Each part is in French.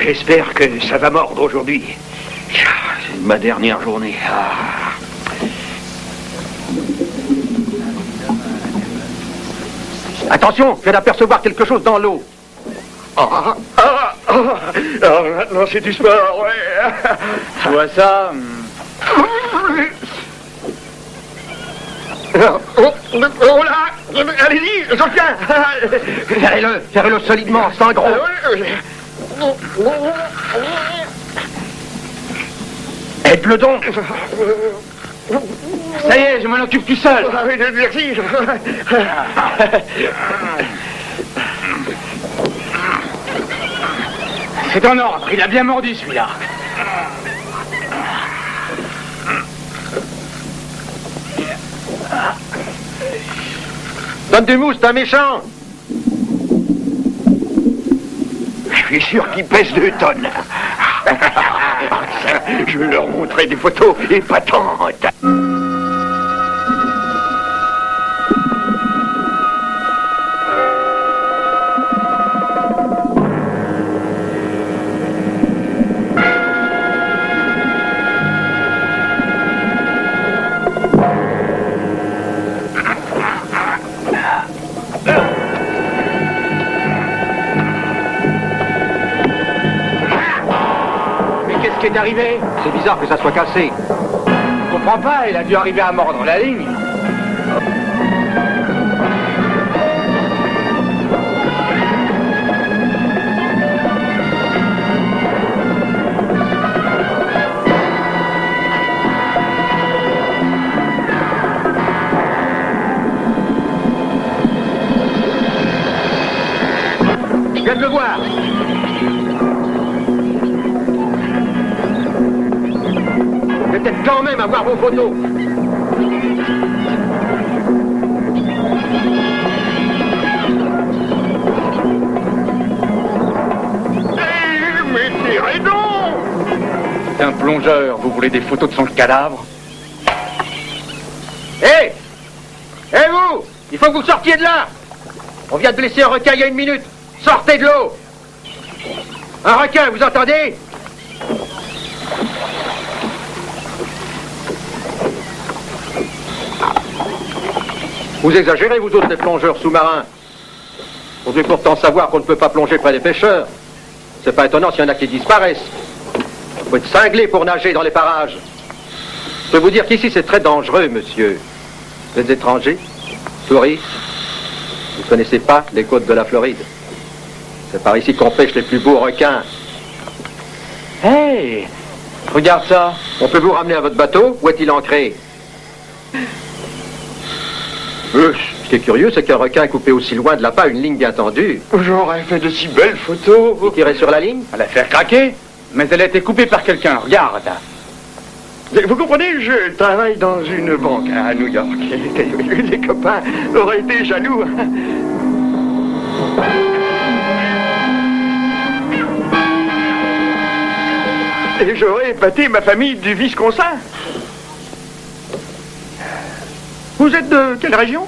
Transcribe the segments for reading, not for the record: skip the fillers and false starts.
J'espère que ça va mordre aujourd'hui. C'est ma dernière journée. Attention, je viens d'apercevoir quelque chose dans l'eau. Maintenant c'est du sport, ouais. Tu vois ça? Oh là, allez-y, j'en tiens. Serrez-le solidement, sans gros. Aide-le donc. Ça y est, je m'en occupe tout seul. Merci. C'est en ordre, il a bien mordu celui-là. Donne du mousse, t'es un méchant. Je suis sûr qu'il pèse 2 tonnes. Je vais leur montrer des photos épatantes. Qu'est-ce qui est arrivé? C'est bizarre que ça soit cassé. Je comprends pas, il a dû arriver à mordre la ligne. Je viens de le voir. Je vais peut-être quand même avoir vos photos. Mais tirez donc! C'est un plongeur, vous voulez des photos de son cadavre? Hé! Hé vous! Il faut que vous sortiez de là! On vient de blesser un requin il y a 1 minute. Sortez de l'eau! Un requin, vous entendez? Vous exagérez, vous autres, les plongeurs sous-marins. Vous devez pourtant savoir qu'on ne peut pas plonger près des pêcheurs. C'est pas étonnant s'il y en a qui disparaissent. Faut être cinglé pour nager dans les parages. Je peux vous dire qu'ici, c'est très dangereux, monsieur. Vous êtes étranger, touriste. Vous ne connaissez pas les côtes de la Floride. C'est par ici qu'on pêche les plus beaux requins. Hey, regarde ça. On peut vous ramener à votre bateau? Où est-il ancré? Ce qui est curieux, c'est qu'un requin coupé aussi loin de là-bas, une ligne bien tendue. J'aurais fait de si belles photos. Il tirait sur la ligne? À la faire craquer, mais elle a été coupée par quelqu'un, regarde. Vous comprenez, je travaille dans une banque à New York. Les copains auraient été jaloux. Et j'aurais épaté ma famille du Wisconsin. Vous êtes de quelle région?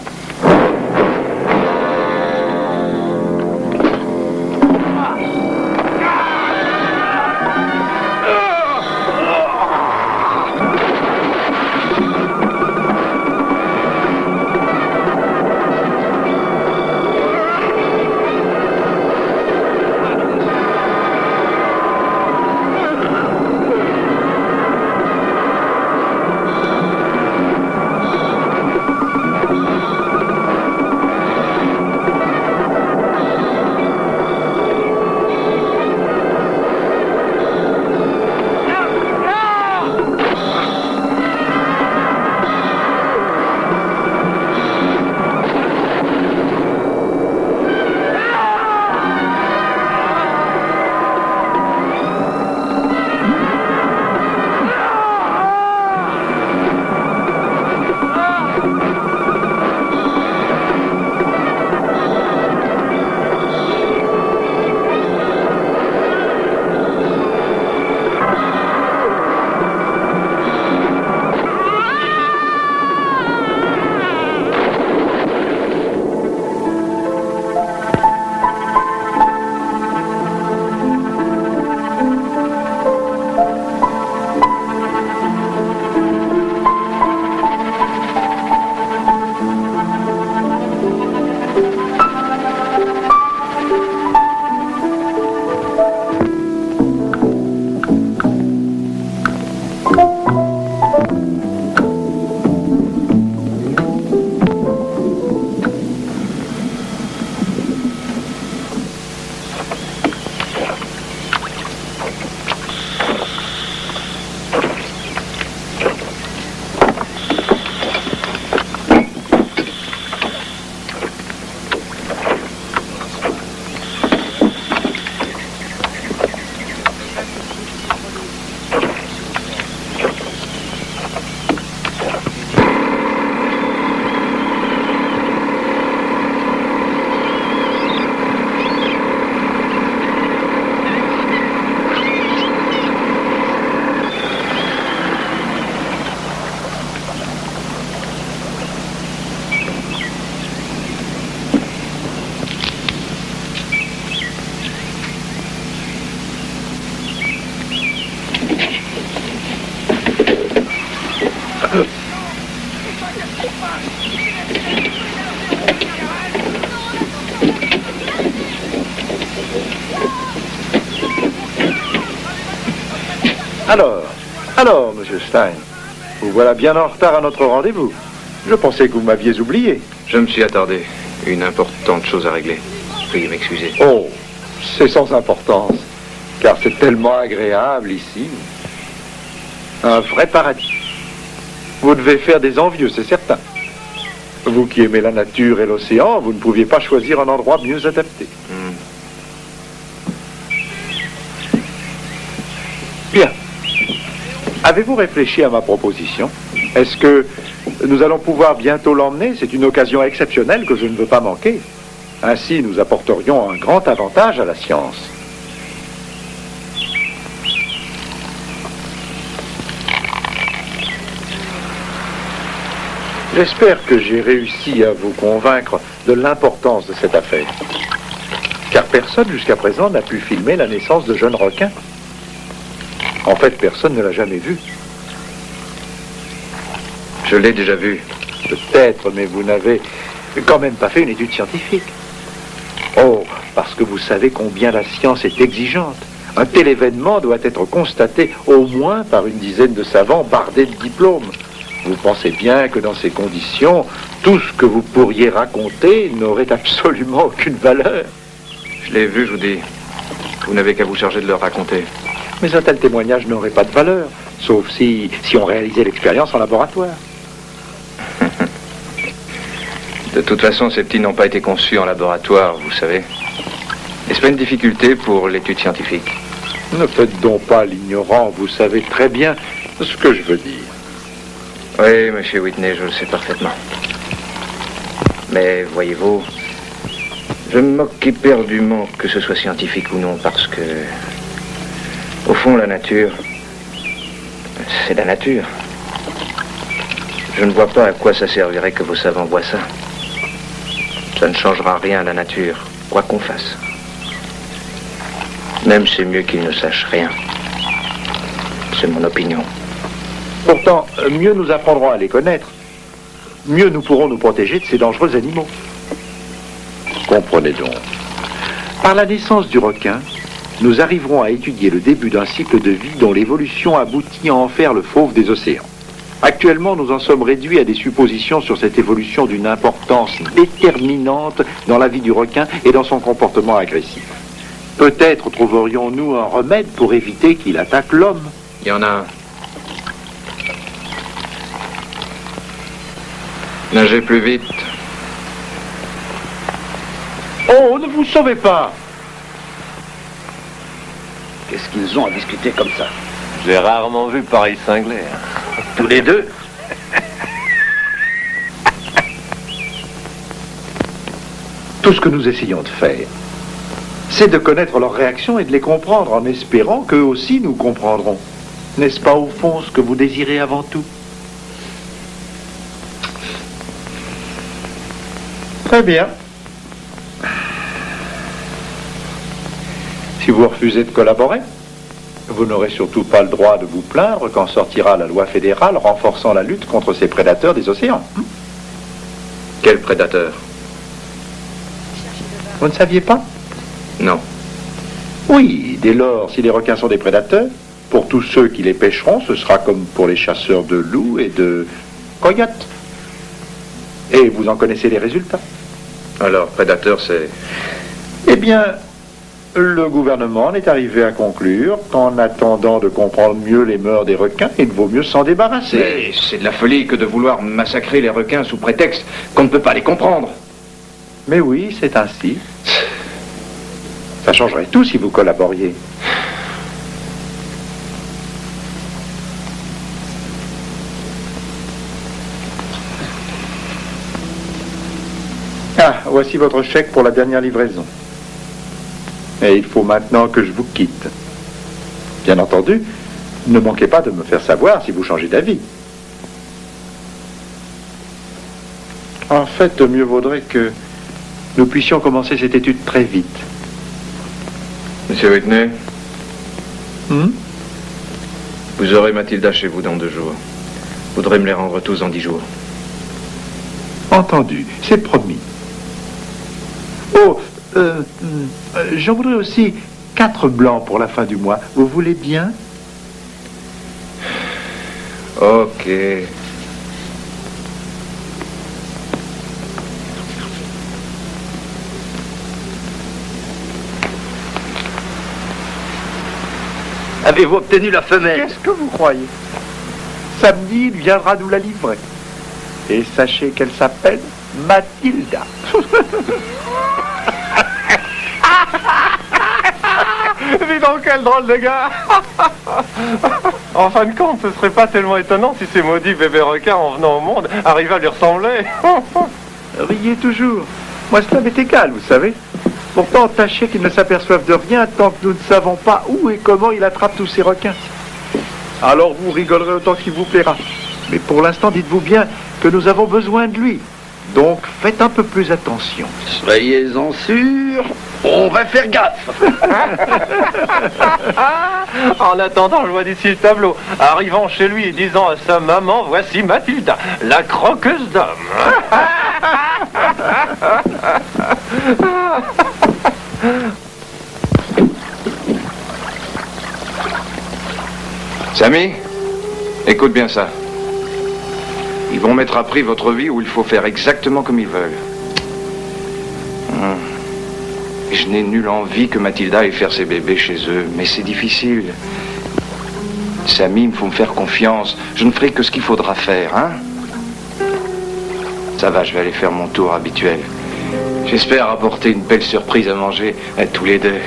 Alors, monsieur Stein, vous voilà bien en retard à notre rendez-vous. Je pensais que vous m'aviez oublié. Je me suis attardé. Une importante chose à régler. Veuillez m'excuser. Oh, c'est sans importance, car c'est tellement agréable ici. Un vrai paradis. Vous devez faire des envieux, c'est certain. Vous qui aimez la nature et l'océan, vous ne pouviez pas choisir un endroit mieux adapté. Bien. Avez-vous réfléchi à ma proposition? Est-ce que nous allons pouvoir bientôt l'emmener? C'est une occasion exceptionnelle que je ne veux pas manquer. Ainsi, nous apporterions un grand avantage à la science. J'espère que j'ai réussi à vous convaincre de l'importance de cette affaire. Car personne jusqu'à présent n'a pu filmer la naissance de jeunes requins. En fait, personne ne l'a jamais vu. Je l'ai déjà vu. Peut-être, mais vous n'avez quand même pas fait une étude scientifique. Oh, parce que vous savez combien la science est exigeante. Un tel événement doit être constaté au moins par une dizaine de savants bardés de diplômes. Vous pensez bien que dans ces conditions, tout ce que vous pourriez raconter n'aurait absolument aucune valeur. Je l'ai vu, je vous dis. Vous n'avez qu'à vous charger de le raconter. Mais un tel témoignage n'aurait pas de valeur, sauf si on réalisait l'expérience en laboratoire. De toute façon, ces petits n'ont pas été conçus en laboratoire, vous savez. Et c'est pas une difficulté pour l'étude scientifique. Ne faites donc pas l'ignorant, vous savez très bien ce que je veux dire. Oui, monsieur Whitney, je le sais parfaitement. Mais voyez-vous, je me moque éperdument que ce soit scientifique ou non, parce que, au fond, la nature, c'est la nature. Je ne vois pas à quoi ça servirait que vos savants voient ça. Ça ne changera rien à la nature, quoi qu'on fasse. Même c'est mieux qu'ils ne sachent rien. C'est mon opinion. Pourtant, mieux nous apprendrons à les connaître, mieux nous pourrons nous protéger de ces dangereux animaux. Comprenez donc. Par la naissance du requin, nous arriverons à étudier le début d'un cycle de vie dont l'évolution aboutit à en faire le fauve des océans. Actuellement, nous en sommes réduits à des suppositions sur cette évolution d'une importance déterminante dans la vie du requin et dans son comportement agressif. Peut-être trouverions-nous un remède pour éviter qu'il attaque l'homme. Il y en a un. Nagez plus vite. Oh, ne vous sauvez pas! Qu'est-ce qu'ils ont à discuter comme ça? J'ai rarement vu pareil cinglé. Tous les deux? Tout ce que nous essayons de faire, c'est de connaître leurs réactions et de les comprendre en espérant qu'eux aussi nous comprendront. N'est-ce pas au fond ce que vous désirez avant tout? Très bien. Si vous refusez de collaborer, vous n'aurez surtout pas le droit de vous plaindre quand sortira la loi fédérale renforçant la lutte contre ces prédateurs des océans. Quel prédateur? Vous ne saviez pas? Non. Oui, dès lors, si les requins sont des prédateurs, pour tous ceux qui les pêcheront, ce sera comme pour les chasseurs de loups et de coyotes. Et vous en connaissez les résultats. Alors, prédateur, c'est... Eh bien, le gouvernement en est arrivé à conclure qu'en attendant de comprendre mieux les mœurs des requins, il vaut mieux s'en débarrasser. Mais c'est de la folie que de vouloir massacrer les requins sous prétexte qu'on ne peut pas les comprendre. Mais oui, c'est ainsi. Ça changerait tout si vous collaboriez. Ah, voici votre chèque pour la dernière livraison. Et il faut maintenant que je vous quitte. Bien entendu, ne manquez pas de me faire savoir si vous changez d'avis. En fait, mieux vaudrait que nous puissions commencer cette étude très vite. Monsieur Whitney, vous aurez Mathilda chez vous dans 2 jours. Vous voudrez me les rendre tous en 10 jours. Entendu, c'est promis. Oh, j'en voudrais aussi 4 blancs pour la fin du mois. Vous voulez bien? Ok. Avez-vous obtenu la femelle? Qu'est-ce que vous croyez? Samedi, il viendra nous la livrer. Et sachez qu'elle s'appelle Mathilda. Dis donc, quel drôle de gars. En fin de compte, ce serait pas tellement étonnant si ces maudits bébés requins, en venant au monde, arrivaient à lui ressembler. Riez toujours. Moi, cela m'est égal, vous savez. Pourtant, tâchez qu'ils ne s'aperçoivent de rien tant que nous ne savons pas où et comment il attrape tous ces requins. Alors vous rigolerez autant qu'il vous plaira. Mais pour l'instant, dites-vous bien que nous avons besoin de lui. Donc, faites un peu plus attention. Soyez-en sûrs, on va faire gaffe. En attendant, je vois d'ici le tableau, arrivant chez lui et disant à sa maman, voici Mathilda, la croqueuse d'hommes. Sammy, écoute bien ça. Ils vont mettre à prix votre vie où il faut faire exactement comme ils veulent. Je n'ai nulle envie que Mathilda aille faire ses bébés chez eux, mais c'est difficile. Samy, il faut me faire confiance. Je ne ferai que ce qu'il faudra faire, hein? Ça va, je vais aller faire mon tour habituel. J'espère apporter une belle surprise à manger à tous les deux.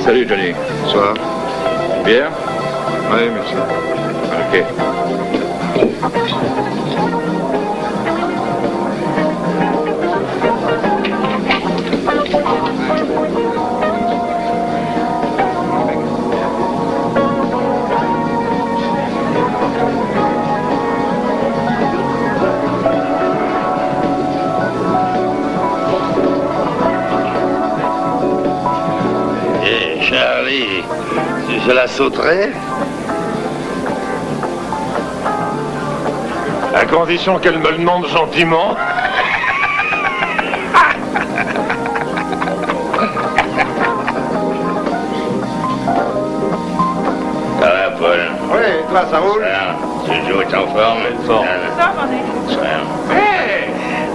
Salut Johnny. Bonsoir. Bière? Oui, merci. Ok. Charlie, je la sauterai? À condition qu'elle me le demande gentiment. Ça va, Paul? Oui, toi, ça roule? Ce jour est en forme? Forme. Hé!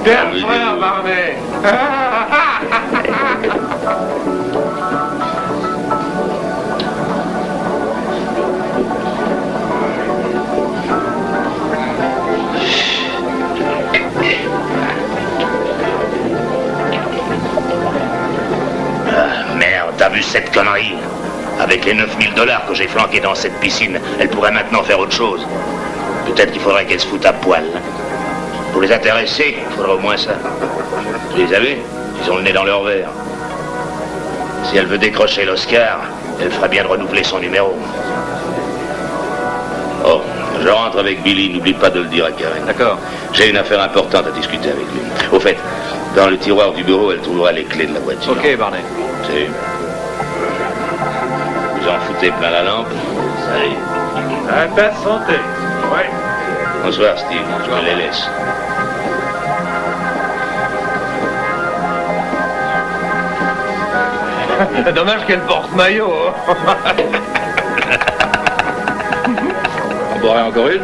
T'es un frère, Barnet. Merde, t'as vu cette connerie? Avec les 9000 $ que j'ai flanqués dans cette piscine, elle pourrait maintenant faire autre chose. Peut-être qu'il faudrait qu'elle se foute à poil. Pour les intéresser, il faudra au moins ça. Tu les as vus? Ils ont le nez dans leur verre. Si elle veut décrocher l'Oscar, elle ferait bien de renouveler son numéro. Oh, je rentre avec Billy, n'oublie pas de le dire à Karen. D'accord. J'ai une affaire importante à discuter avec lui. Au fait, dans le tiroir du bureau, elle trouvera les clés de la voiture. Ok, Barney. C'est... Vous en foutez plein la lampe? Salut. À ta santé. Ouais. Bonsoir, Steve. Je me les laisse. Dommage qu'elle porte maillot. On boirait encore une?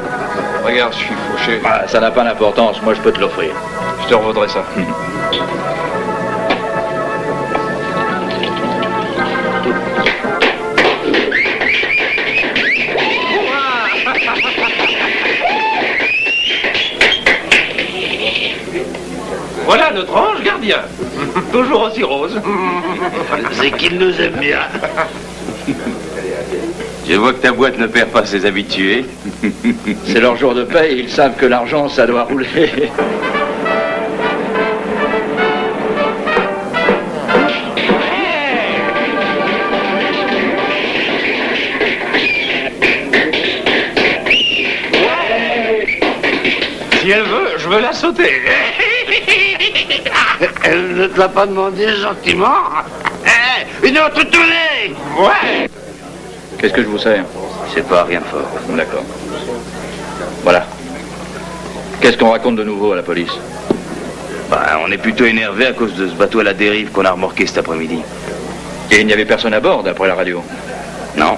Regarde, je suis fauché. Ah, ça n'a pas d'importance, moi je peux te l'offrir. Je te revaudrai ça. Voilà notre ange gardien. Toujours aussi rose. C'est qu'il nous aime bien. Je vois que ta boîte ne perd pas ses habitués. C'est leur jour de paye, ils savent que l'argent, ça doit rouler. Si elle veut, je veux la sauter. Elle ne te l'a pas demandé gentiment? Une autre tournée! Ouais. Qu'est-ce que je vous sers? C'est pas rien de fort. D'accord. Voilà. Qu'est-ce qu'on raconte de nouveau à la police? Bah, on est plutôt énervé à cause de ce bateau à la dérive qu'on a remorqué cet après-midi. Et il n'y avait personne à bord, d'après la radio. Non.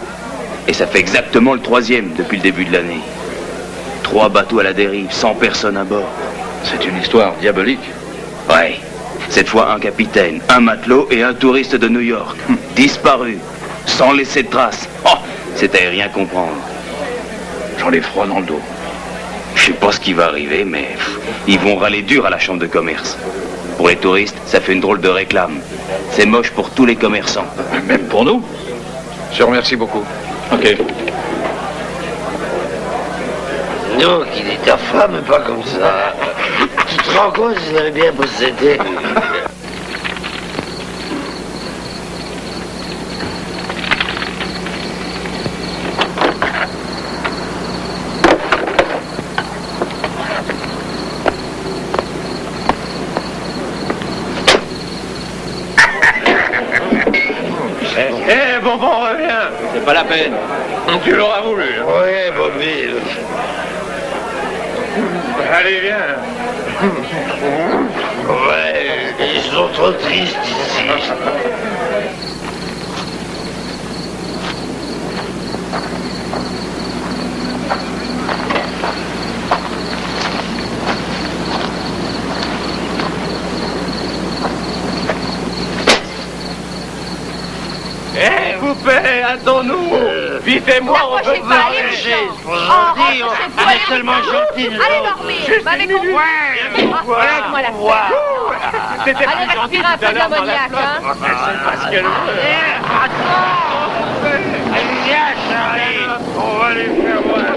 Et ça fait exactement le 3e depuis le début de l'année. 3 bateaux à la dérive, 100 personnes à bord. C'est une histoire diabolique. Ouais. Cette fois, un capitaine, un matelot et un touriste de New York. Disparus, sans laisser de traces. Oh, c'est à rien comprendre. J'en ai froid dans le dos. Je sais pas ce qui va arriver, mais ils vont râler dur à la chambre de commerce. Pour les touristes, ça fait une drôle de réclame. C'est moche pour tous les commerçants. Même pour nous? Je remercie beaucoup. Ok. Donc, il est ta femme, mais pas comme ça. Tu te rends compte, je l'avais bien possédé. Eh, Bonbon, reviens. C'est pas la peine. Tu l'auras voulu. Hein. Ouais, Bobby. Allez, viens. Ouais, ils sont trop tristes ici. Eh, poupée, attends-nous. Vite et moi, on peut pas, allez, J'ai Oh, on est tellement gentils, nous Allez autres. dormir, avec mon Laisse-moi la faire. C'était Allez, plus gentil respire un tout à peu l'heure dans la d'ammoniac, flotte. hein. C'est parce qu'elle veut. Allez, viens, Charlie. On va les faire voir.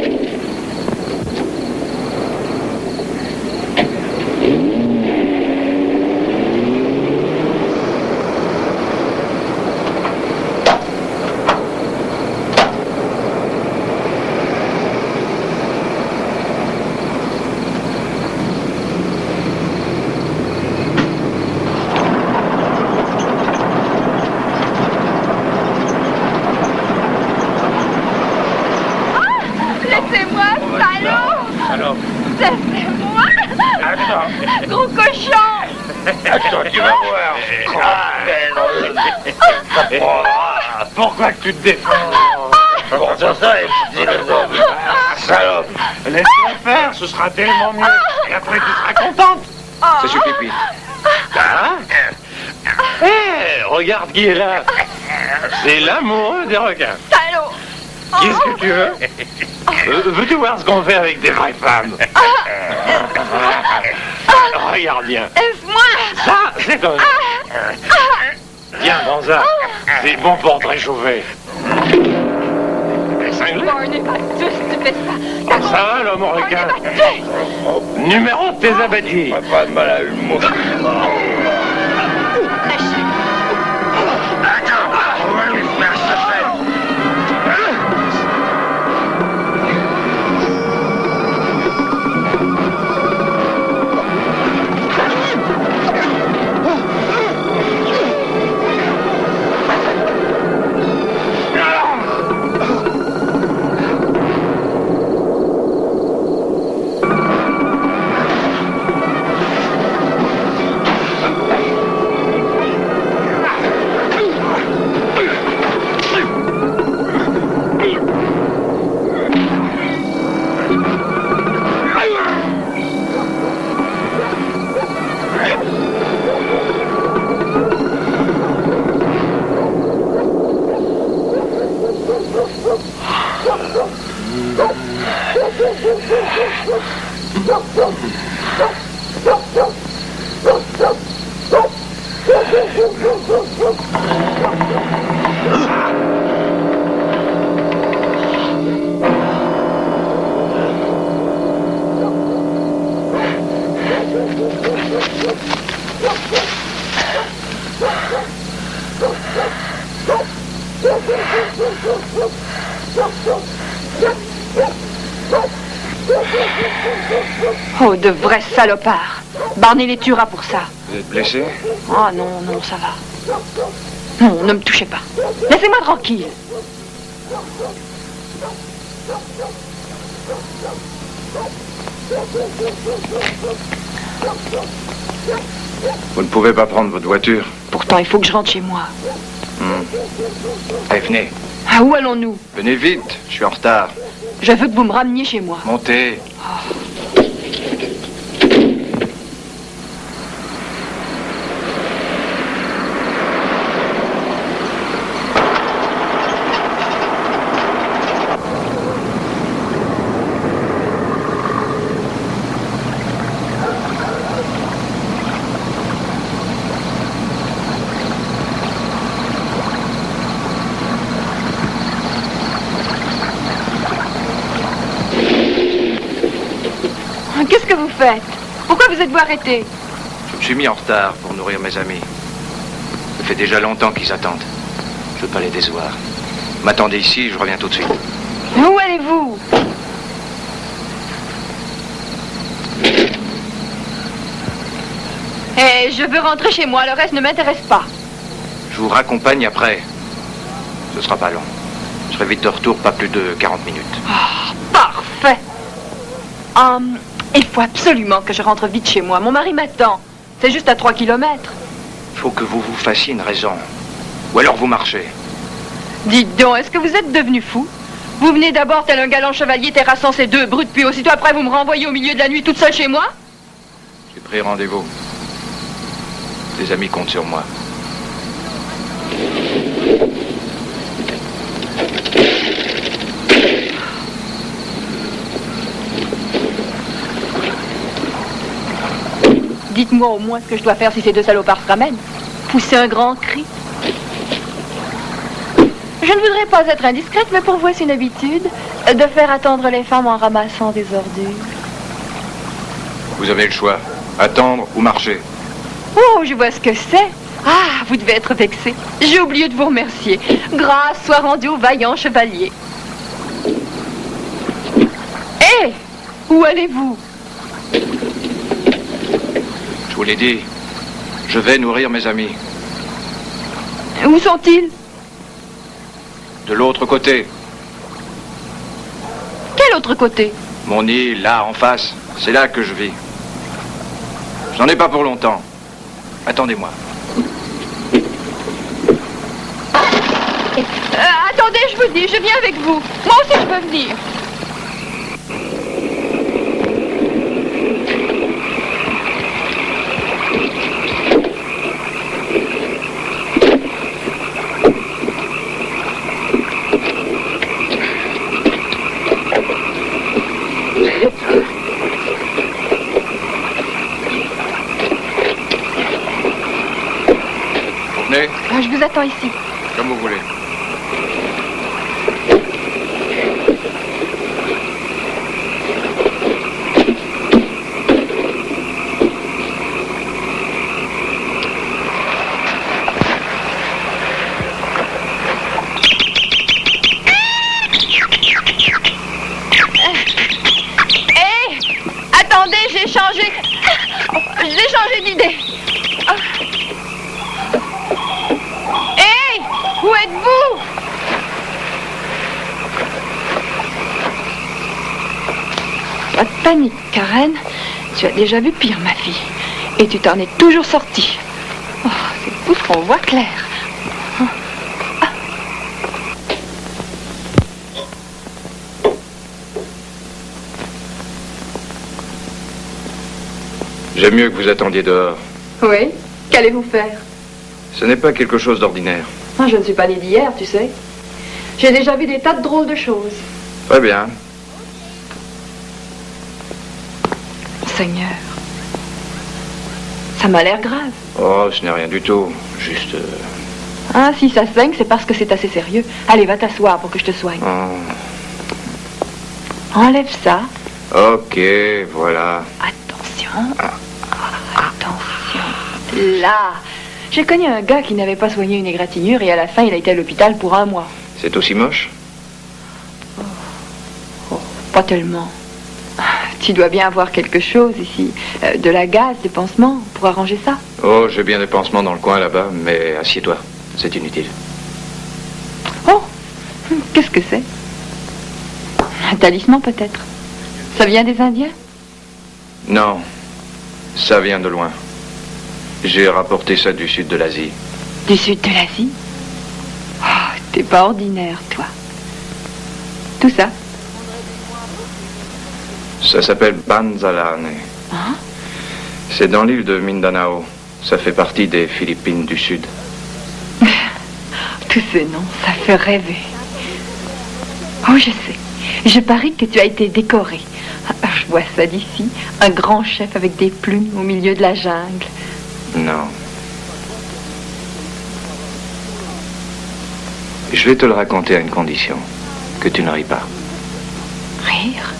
Laissez-moi, salaud. Laissez-moi. Gros cochon. Attends, tu vas voir. Pourquoi que tu te défends? Bon, ça, et salope. Laisse-le faire, ce sera tellement mieux. Et après, tu seras contente. Ça suffit, Pete. Hein? Eh, regarde qui est là. C'est l'amoureux des requins. Salaud. Qu'est-ce que tu veux? Veux-tu voir ce qu'on fait avec des vraies femmes? Regarde bien. Laisse-moi. Ça, c'est comme... Tiens, Bonza. C'est bon pour te réchauffer. Cinglé? Bon, on n'est pas tous, tu fais ça. Ça va, l'homme On n'est requin? pas tous. Numéro de tes abattis. Pas de mal à une mouche. Attends, on va lui faire sa fête. Oh, de vrais salopards. Barney les tuera pour ça. Vous êtes blessé? Oh non, non, ça va. Non, ne me touchez pas. Laissez-moi tranquille. Vous ne pouvez pas prendre votre voiture. Pourtant, il faut que je rentre chez moi. Allez, venez. Ah, où allons-nous? Venez vite, je suis en retard. Je veux que vous me rameniez chez moi. Montez. Qu'est-ce que vous faites? Pourquoi vous êtes-vous arrêté? Je me suis mis en retard pour nourrir mes amis. Ça fait déjà longtemps qu'ils attendent. Je veux pas les décevoir. M'attendez ici, je reviens tout de suite. Où allez-vous? Eh, je veux rentrer chez moi, le reste ne m'intéresse pas. Je vous raccompagne après. Ce sera pas long. Je serai vite de retour, pas plus de 40 minutes. Oh, parfait. Il faut absolument que je rentre vite chez moi. Mon mari m'attend. C'est juste à 3 kilomètres. Faut que vous vous fassiez une raison. Ou alors vous marchez. Dites donc, est-ce que vous êtes devenu fou? Vous venez d'abord tel un galant chevalier terrassant ces deux brutes, puis aussitôt après vous me renvoyez au milieu de la nuit toute seule chez moi? J'ai pris rendez-vous. Des amis comptent sur moi. Dites-moi au moins ce que je dois faire si ces deux salopards se ramènent. Pousser un grand cri. Je ne voudrais pas être indiscrète, mais pour vous, c'est une habitude de faire attendre les femmes en ramassant des ordures. Vous avez le choix. Attendre ou marcher. Oh, je vois ce que c'est. Ah, vous devez être vexé. J'ai oublié de vous remercier. Grâce soit rendue au vaillant chevalier. Hé, où allez-vous? Je vous l'ai dit. Je vais nourrir mes amis. Où sont-ils? De l'autre côté. Quel autre côté? Mon île, là, en face. C'est là que je vis. J'en ai pas pour longtemps. Attendez-moi. Attendez, je vous dis, je viens avec vous. Moi aussi, je peux venir. Vous venez? Je vous attends ici. Comme vous voulez. J'ai changé d'idée. Hé, où êtes-vous? Pas de panique, Karen. Tu as déjà vu pire, ma fille. Et tu t'en es toujours sortie. Oh, c'est fou ce qu'on voit clair. J'aime mieux que vous attendiez dehors. Oui? Qu'allez-vous faire? Ce n'est pas quelque chose d'ordinaire. Je ne suis pas née d'hier, tu sais. J'ai déjà vu des tas de drôles de choses. Très bien. Seigneur. Ça m'a l'air grave. Oh, ce n'est rien du tout. Juste... Ah, si ça saigne, c'est parce que c'est assez sérieux. Allez, va t'asseoir pour que je te soigne. Oh. Enlève ça. Ok, voilà. Attention. Attention. Là. J'ai connu un gars qui n'avait pas soigné une égratignure et à la fin, il a été à l'hôpital pour 1 mois. C'est aussi moche? Oh, pas tellement. Tu dois bien avoir quelque chose ici. De la gaze, des pansements, pour arranger ça. Oh, j'ai bien des pansements dans le coin là-bas, mais assieds-toi. C'est inutile. Oh, qu'est-ce que c'est? Un talisman peut-être. Ça vient des Indiens? Non, ça vient de loin. J'ai rapporté ça du sud de l'Asie. Du sud de l'Asie? Oh, t'es pas ordinaire, toi. Tout ça? Ça s'appelle Banzalane. Hein? C'est dans l'île de Mindanao. Ça fait partie des Philippines du Sud. Tous ces noms, ça fait rêver. Oh, je sais. Je parie que tu as été décoré. Je vois ça d'ici. Un grand chef avec des plumes au milieu de la jungle. Non. Je vais te le raconter à une condition. Que tu ne ris pas. Rire?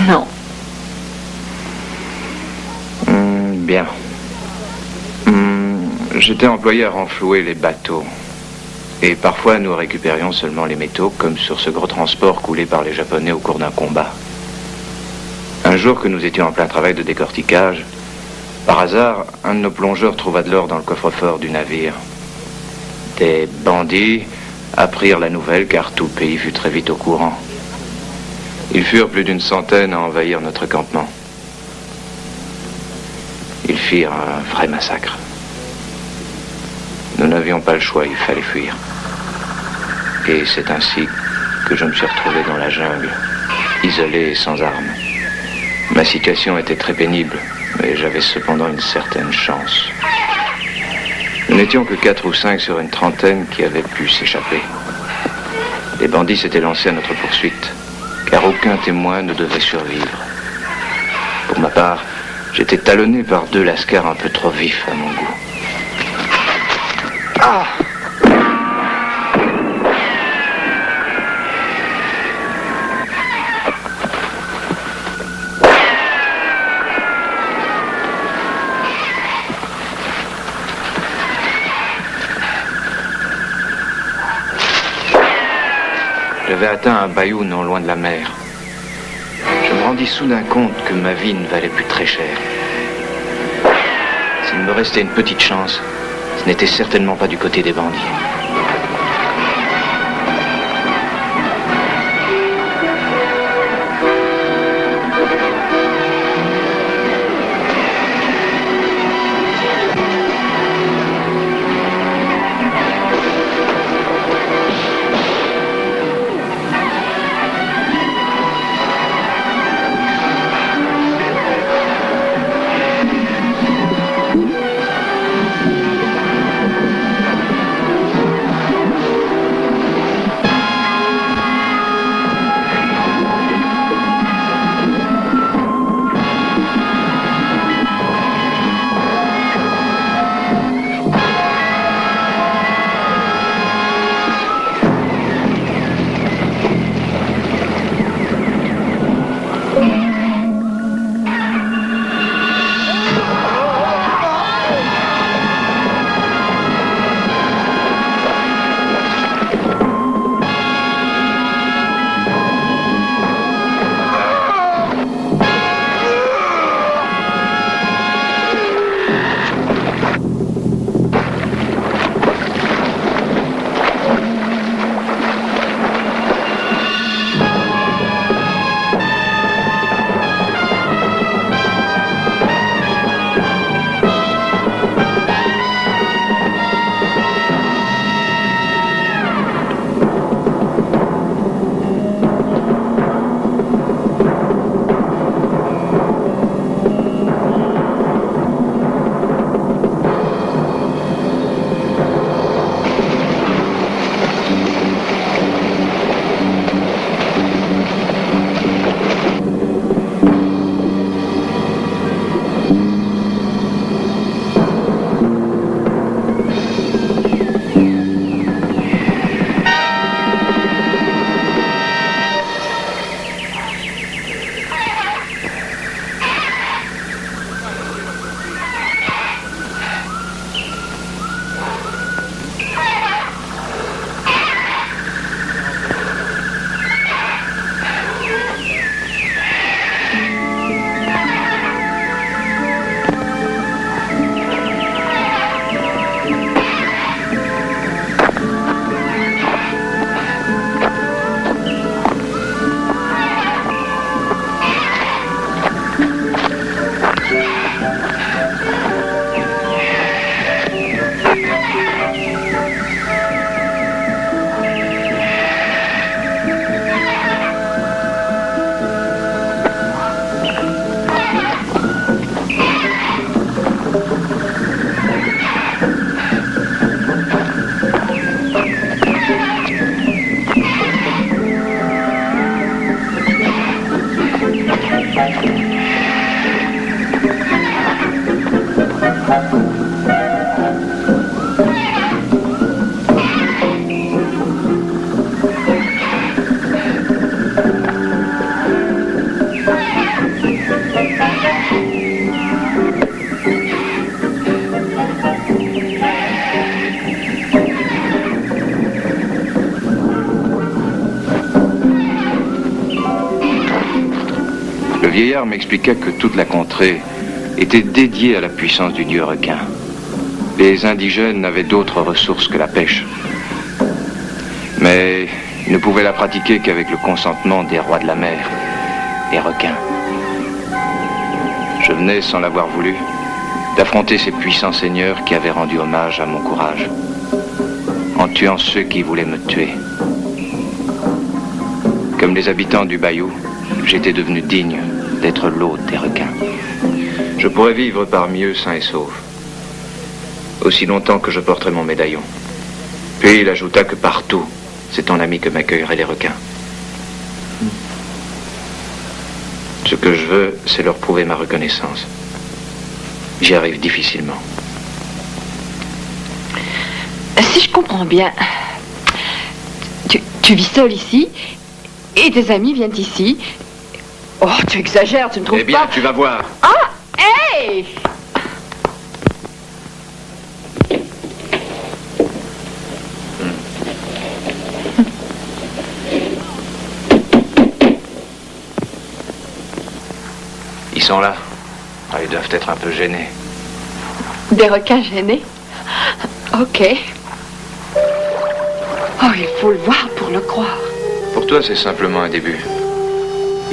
Non. Bien. J'étais employé à renflouer les bateaux. Et parfois, nous récupérions seulement les métaux, comme sur ce gros transport coulé par les Japonais au cours d'un combat. Un jour que nous étions en plein travail de décortiquage, par hasard, un de nos plongeurs trouva de l'or dans le coffre-fort du navire. Des bandits apprirent la nouvelle car tout le pays fut très vite au courant. Ils furent plus d'une centaine à envahir notre campement. Ils firent un vrai massacre. Nous n'avions pas le choix, il fallait fuir. Et c'est ainsi que je me suis retrouvé dans la jungle, isolé et sans armes. Ma situation était très pénible, mais j'avais cependant une certaine chance. Nous n'étions que 4 ou 5 sur une trentaine qui avaient pu s'échapper. Les bandits s'étaient lancés à notre poursuite, car aucun témoin ne devait survivre. Pour ma part, j'étais talonné par 2 lascars un peu trop vifs à mon goût. Ah! J'avais atteint un bayou non loin de la mer. Je me rendis soudain compte que ma vie ne valait plus très cher. S'il me restait une petite chance, ce n'était certainement pas du côté des bandits. vieillard m'expliqua que toute la contrée était dédiée à la puissance du dieu requin. Les indigènes n'avaient d'autres ressources que la pêche. Mais ils ne pouvaient la pratiquer qu'avec le consentement des rois de la mer, les requins. Je venais, sans l'avoir voulu, d'affronter ces puissants seigneurs qui avaient rendu hommage à mon courage, en tuant ceux qui voulaient me tuer. Comme les habitants du bayou, j'étais devenu digne d'être l'hôte des requins. Je pourrais vivre parmi eux sain et sauf, aussi longtemps que je porterai mon médaillon. Puis il ajouta que partout, c'est ton ami que m'accueilleraient les requins. Ce que je veux, c'est leur prouver ma reconnaissance. J'y arrive difficilement. Si je comprends bien, tu vis seul ici, et tes amis viennent ici. Oh, tu exagères, tu ne trouves pas... Eh bien, tu vas voir. Ah, hey! Ils sont là. Ah, ils doivent être un peu gênés. Des requins gênés? Ok. Oh, il faut le voir pour le croire. Pour toi, c'est simplement un début.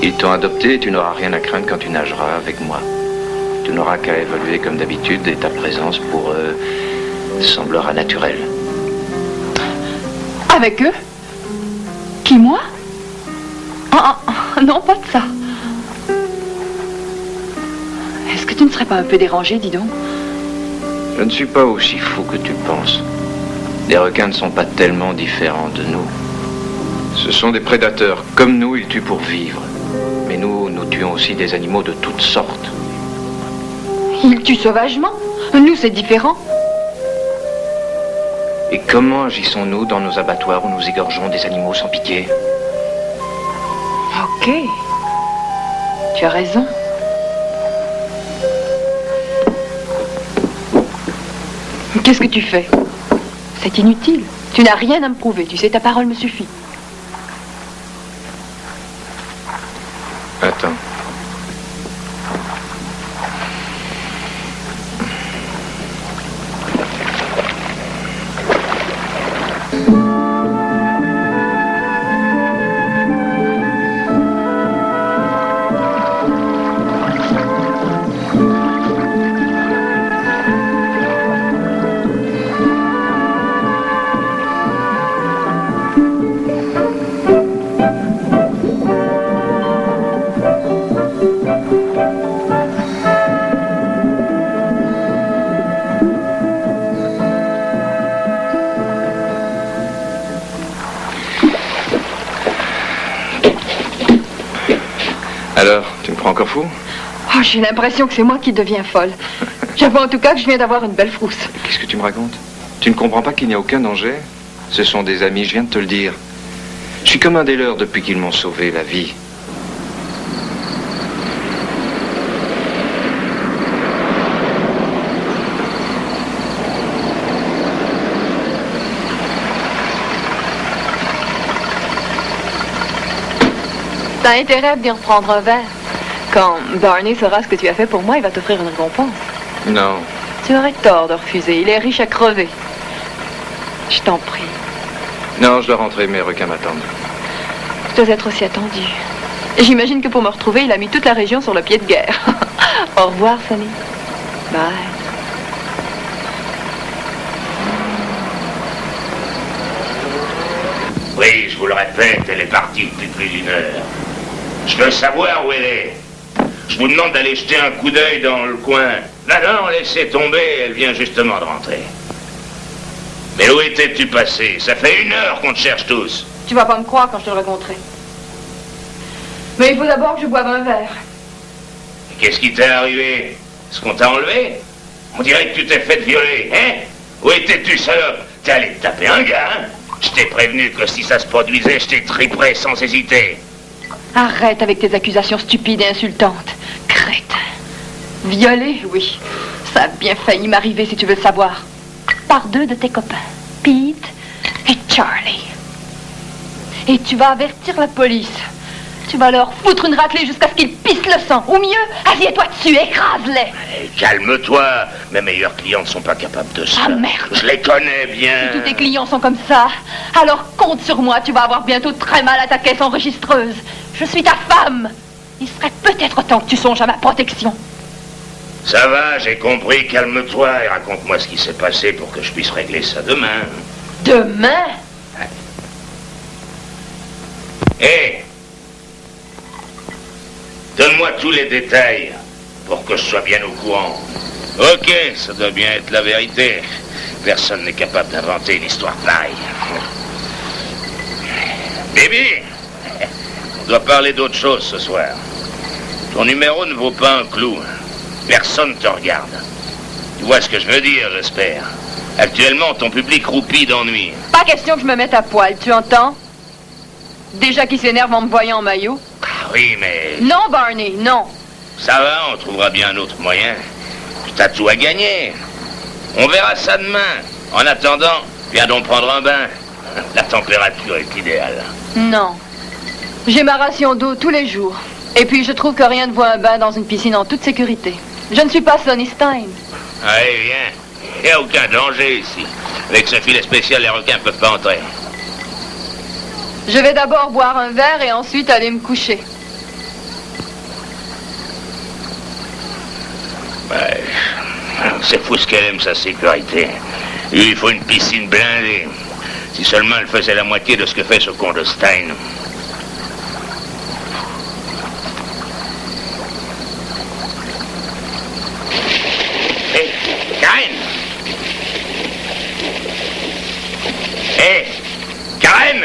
Ils t'ont adopté et tu n'auras rien à craindre quand tu nageras avec moi. Tu n'auras qu'à évoluer comme d'habitude et ta présence pour eux semblera naturelle. Avec eux? Qui, moi? Non, pas de ça. Est-ce que tu ne serais pas un peu dérangé, dis donc? Je ne suis pas aussi fou que tu penses. Les requins ne sont pas tellement différents de nous. Ce sont des prédateurs. Comme nous, ils tuent pour vivre. Mais nous tuons aussi des animaux de toutes sortes. Ils tuent sauvagement. Nous, c'est différent. Et comment agissons-nous dans nos abattoirs où nous égorgeons des animaux sans pitié? Ok. Tu as raison. Qu'est-ce que tu fais? C'est inutile. Tu n'as rien à me prouver. Tu sais, ta parole me suffit. Attends. Alors, tu me prends encore fou? Oh, j'ai l'impression que c'est moi qui deviens folle. J'avoue en tout cas que je viens d'avoir une belle frousse. Qu'est-ce que tu me racontes? Tu ne comprends pas qu'il n'y a aucun danger? Ce sont des amis, je viens de te le dire. Je suis comme un des leurs depuis qu'ils m'ont sauvé la vie. T'as intérêt à venir prendre un verre. Quand Barney saura ce que tu as fait pour moi, il va t'offrir une récompense. Non. Tu aurais tort de refuser. Il est riche à crever. Je t'en prie. Non, je dois rentrer, mes requins m'attendent. Tu dois être aussi attendu. J'imagine que pour me retrouver, il a mis toute la région sur le pied de guerre. Au revoir, Sonny. Bye. Oui, je vous le répète, elle est partie depuis plus d'une heure. Je veux savoir où elle est. Je vous demande d'aller jeter un coup d'œil dans le coin. Non, laissez tomber, elle vient justement de rentrer. Mais où étais-tu passé? Ça fait 1 heure qu'on te cherche tous. Tu vas pas me croire quand je te le raconterai. Mais il faut d'abord que je boive un verre. Qu'est-ce qui t'est arrivé? Est-ce qu'on t'a enlevé? On dirait que tu t'es fait violer, hein? Où étais-tu, salope? T'es allé te taper un gars, hein? Je t'ai prévenu que si ça se produisait, je t'ai triperais sans hésiter. Arrête avec tes accusations stupides et insultantes. Crétin. Violer, oui. Ça a bien failli m'arriver si tu veux le savoir. Par 2 de tes copains, Pete et Charlie. Et tu vas avertir la police. Tu vas leur foutre une raclée jusqu'à ce qu'ils pissent le sang. Ou mieux, assieds-toi dessus, écrase-les. Calme-toi. Mes meilleurs clients ne sont pas capables de ça. Ah merde. Je les connais bien. Si tous tes clients sont comme ça, alors compte sur moi. Tu vas avoir bientôt très mal à ta caisse enregistreuse. Je suis ta femme. Il serait peut-être temps que tu songes à ma protection. Ça va, j'ai compris. Calme-toi et raconte-moi ce qui s'est passé pour que je puisse régler ça demain. Demain? Hé! Donne-moi tous les détails pour que je sois bien au courant. Ok, ça doit bien être la vérité. Personne n'est capable d'inventer une histoire pareille. Baby, on doit parler d'autre chose ce soir. Ton numéro ne vaut pas un clou. Personne te regarde. Tu vois ce que je veux dire, j'espère. Actuellement, ton public roupille d'ennui. Pas question que je me mette à poil, tu entends? Déjà qui s'énerve en me voyant en maillot. Ah oui, mais... Non, Barney, non. Ça va, on trouvera bien un autre moyen. T'as tout à gagner. On verra ça demain. En attendant, viens donc prendre un bain. La température est idéale. Non. J'ai ma ration d'eau tous les jours. Et puis je trouve que rien ne vaut un bain dans une piscine en toute sécurité. Je ne suis pas Sonny Stein. Allez, viens. Il n'y a aucun danger ici. Avec ce filet spécial, les requins ne peuvent pas entrer. Je vais d'abord boire un verre et ensuite aller me coucher. Ouais. C'est fou ce qu'elle aime, sa sécurité. Il faut une piscine blindée. Si seulement elle faisait la moitié de ce que fait ce con de Stein. Hé, Karen! Hé, Karen!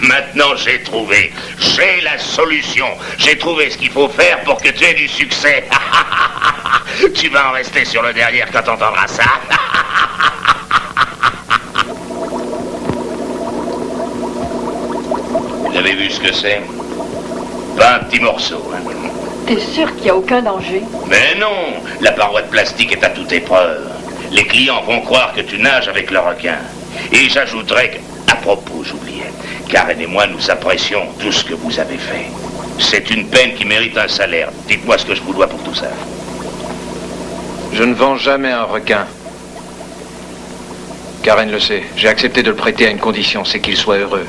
Maintenant, j'ai trouvé. J'ai la solution. J'ai trouvé ce qu'il faut faire pour que tu aies du succès. Tu vas en rester sur le derrière quand t'entendras ça. Vous avez vu ce que c'est? Pas un petit morceau, hein. T'es sûr qu'il n'y a aucun danger? Mais non, la paroi de plastique est à toute épreuve. Les clients vont croire que tu nages avec le requin. Et j'ajouterais que, à propos, j'oubliais, Karen et moi, nous apprécions tout ce que vous avez fait. C'est une peine qui mérite un salaire. Dites-moi ce que je vous dois pour tout ça. Je ne vends jamais un requin. Karen le sait. J'ai accepté de le prêter à une condition, c'est qu'il soit heureux.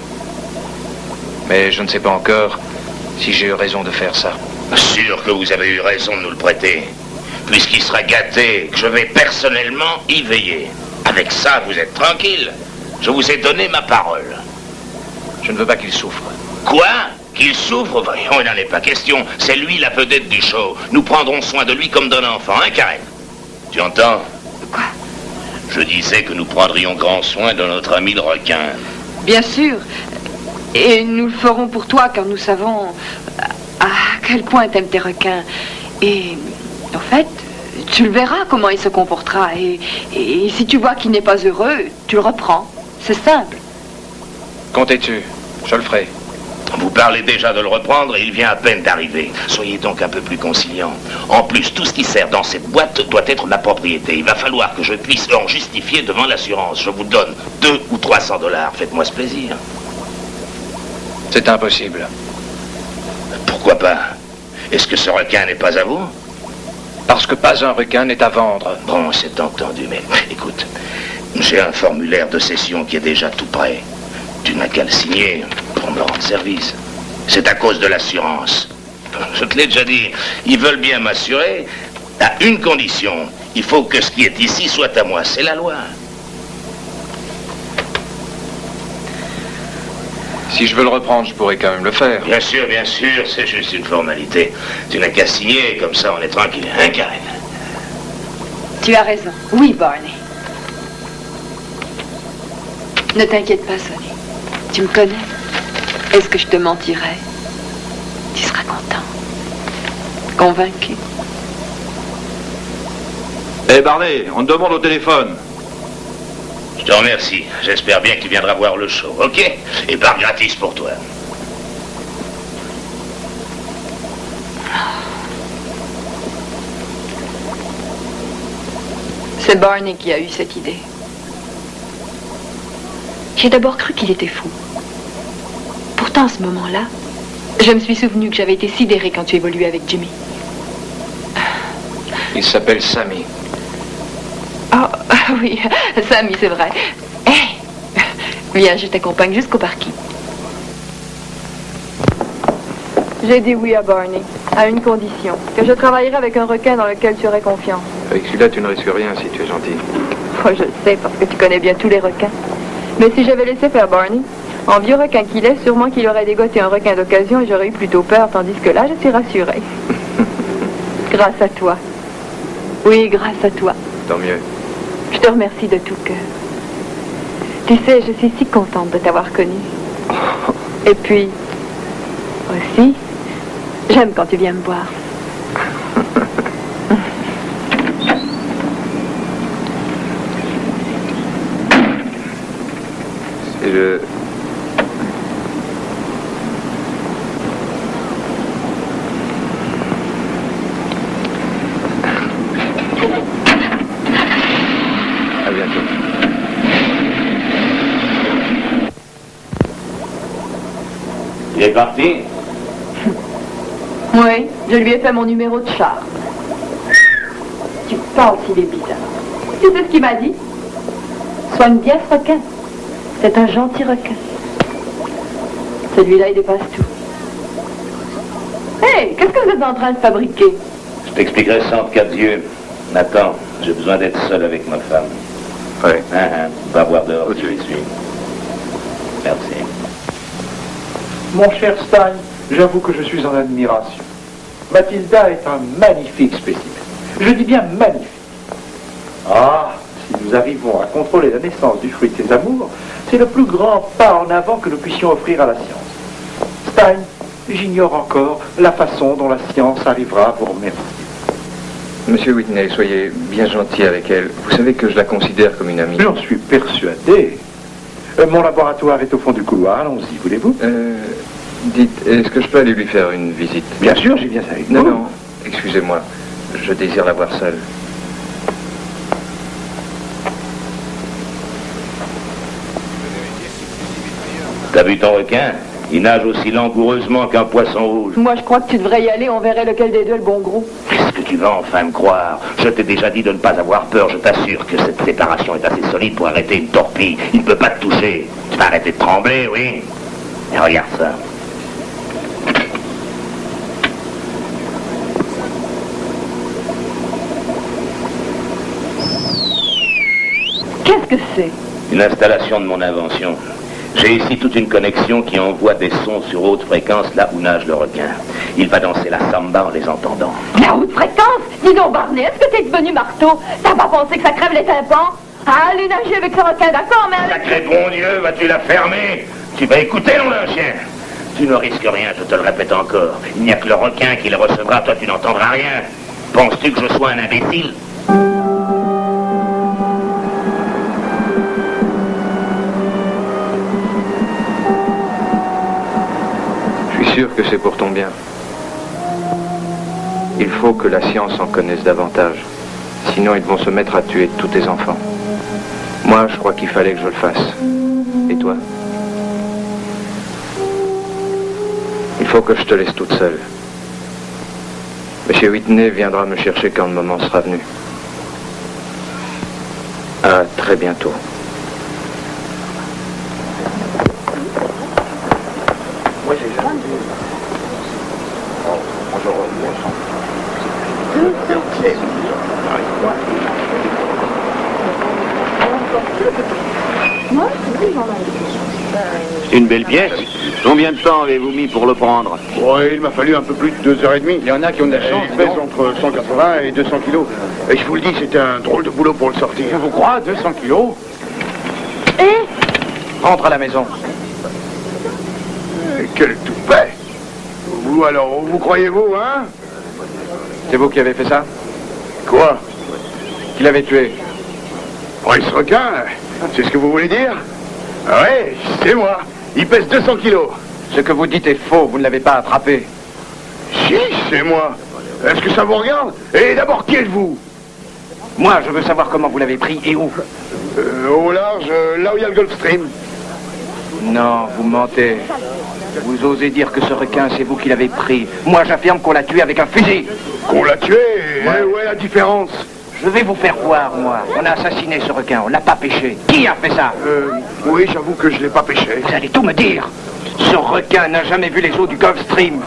Mais je ne sais pas encore si j'ai eu raison de faire ça. Sûr que vous avez eu raison de nous le prêter. Puisqu'il sera gâté, que je vais personnellement y veiller. Avec ça, vous êtes tranquille. Je vous ai donné ma parole. Je ne veux pas qu'il souffre. Quoi? Qu'il souffre? Voyons, il n'en est pas question. C'est lui la vedette du show. Nous prendrons soin de lui comme d'un enfant, hein, Karen? Tu entends? Quoi? Je disais que nous prendrions grand soin de notre ami le requin. Bien sûr. Et nous le ferons pour toi, car nous savons à quel point t'aimes tes requins. Et, en fait, tu le verras comment il se comportera. Et si tu vois qu'il n'est pas heureux, tu le reprends. C'est simple. Comptez dessus. Je le ferai. Vous parlez déjà de le reprendre et il vient à peine d'arriver. Soyez donc un peu plus conciliant. En plus, tout ce qui sert dans cette boîte doit être ma propriété. Il va falloir que je puisse en justifier devant l'assurance. Je vous donne 200 ou 300 $. Faites-moi ce plaisir. C'est impossible. Pourquoi pas? Est-ce que ce requin n'est pas à vous? Parce que pas un requin n'est à vendre. Bon, c'est entendu, mais écoute, j'ai un formulaire de cession qui est déjà tout prêt. Tu n'as qu'à le signer pour me rendre service. C'est à cause de l'assurance. Je te l'ai déjà dit, ils veulent bien m'assurer à une condition. Il faut que ce qui est ici soit à moi. C'est la loi. Si je veux le reprendre, je pourrais quand même le faire. Bien sûr, c'est juste une formalité. Tu n'as qu'à signer, comme ça on est tranquille. Hein, Karen? Tu as raison. Oui, Barney. Ne t'inquiète pas, Sonny. Tu me connais. Est-ce que je te mentirais? Tu seras content. Convaincu. Eh Barney, on te demande au téléphone. Je te remercie. J'espère bien que tu viendras voir le show, ok? Et bar gratis pour toi. C'est Barney qui a eu cette idée. J'ai d'abord cru qu'il était fou. Pourtant, à ce moment-là, je me suis souvenu que j'avais été sidérée quand tu évoluais avec Jimmy. Il s'appelle Sammy. Oh, oui, Sammy, c'est vrai. Hé, viens, je t'accompagne jusqu'au parking. J'ai dit oui à Barney, à une condition, que je travaillerai avec un requin dans lequel tu aurais confiance. Avec celui-là, tu ne risques rien si tu es gentil. Oh, je le sais, parce que tu connais bien tous les requins. Mais si j'avais laissé faire Barney, en vieux requin qu'il est, sûrement qu'il aurait dégoté un requin d'occasion et j'aurais eu plutôt peur, tandis que là, je suis rassurée. Grâce à toi. Oui, grâce à toi. Tant mieux. Je te remercie de tout cœur. Tu sais, je suis si contente de t'avoir connu. Et puis, aussi, j'aime quand tu viens me voir. Et je... À bientôt. Il est parti? Oui, je lui ai fait mon numéro de char. Tu parles s'il est bizarre. Tu sais ce qu'il m'a dit? Soigne bien ce requin. C'est un gentil requin. Celui-là, il dépasse tout. Hé, qu'est-ce que vous êtes en train de fabriquer? Je t'expliquerai ça entre quatre yeux. Attends, j'ai besoin d'être seul avec ma femme. Ouais. Va voir dehors si je les suis. Merci. Mon cher Stein, j'avoue que je suis en admiration. Mathilda est un magnifique spécimen. Je dis bien magnifique. Ah, si nous arrivons à contrôler la naissance du fruit de ses amours, c'est le plus grand pas en avant que nous puissions offrir à la science. Stein, j'ignore encore la façon dont la science arrivera à vous remercier. Monsieur Whitney, soyez bien gentil avec elle. Vous savez que je la considère comme une amie. J'en suis persuadé. Mon laboratoire est au fond du couloir, allons-y, voulez-vous? Dites, est-ce que je peux aller lui faire une visite? Bien sûr, j'y viens avec vous. Non, non, excusez-moi. Je désire la voir seule. T'as vu ton requin? Il nage aussi langoureusement qu'un poisson rouge. Moi, je crois que tu devrais y aller, on verrait lequel des deux est le bon gros. Qu'est-ce que tu vas enfin me croire? Je t'ai déjà dit de ne pas avoir peur, je t'assure que cette séparation est assez solide pour arrêter une torpille. Il ne peut pas te toucher. Tu vas arrêter de trembler, oui? Et regarde ça. Qu'est-ce que c'est? Une installation de mon invention. J'ai ici toute une connexion qui envoie des sons sur haute fréquence là où nage le requin. Il va danser la samba en les entendant. La haute fréquence? Dis donc, Barney, est-ce que t'es devenu marteau? T'as pas pensé que ça crève les tympans? Ah, aller nager avec ce requin, d'accord, mais... Sacré bon Dieu, vas-tu la fermer? Tu vas écouter, nom d'un chien? Tu ne risques rien, je te le répète encore. Il n'y a que le requin qui le recevra, toi tu n'entendras rien. Penses-tu que je sois un imbécile? Je suis sûr que c'est pour ton bien. Il faut que la science en connaisse davantage. Sinon, ils vont se mettre à tuer tous tes enfants. Moi, je crois qu'il fallait que je le fasse. Et toi? Il faut que je te laisse toute seule. Monsieur Whitney viendra me chercher quand le moment sera venu. À très bientôt. Une belle pièce. Combien de temps avez-vous mis pour le prendre? Ouais, il m'a fallu un peu plus de 2h30. Il y en a qui ont de la chance. Il pèse entre 180 et 200 kilos. Et je vous le dis, c'était un drôle de boulot pour le sortir. Je vous crois, 200 kilos. Rentre à la maison. Quel toupet! Vous alors, vous croyez-vous, hein? C'est vous qui avez fait ça? Quoi? Qui l'avait tué? Oh, ce requin, c'est ce que vous voulez dire? Ah ouais, c'est moi. Il pèse 200 kilos. Ce que vous dites est faux, vous ne l'avez pas attrapé. Si, c'est moi. Est-ce que ça vous regarde? Et d'abord, qui êtes-vous? Moi, je veux savoir comment vous l'avez pris et où. Au large, là où il y a le Gulf Stream. Non, vous mentez. Vous osez dire que ce requin, c'est vous qui l'avez pris. Moi, j'affirme qu'on l'a tué avec un fusil. On l'a tué? Où est la différence? Je vais vous faire voir, moi. On a assassiné ce requin, on l'a pas pêché. Qui a fait ça? Oui, j'avoue que je l'ai pas pêché. Vous allez tout me dire. Ce requin n'a jamais vu les eaux du Gulf Stream.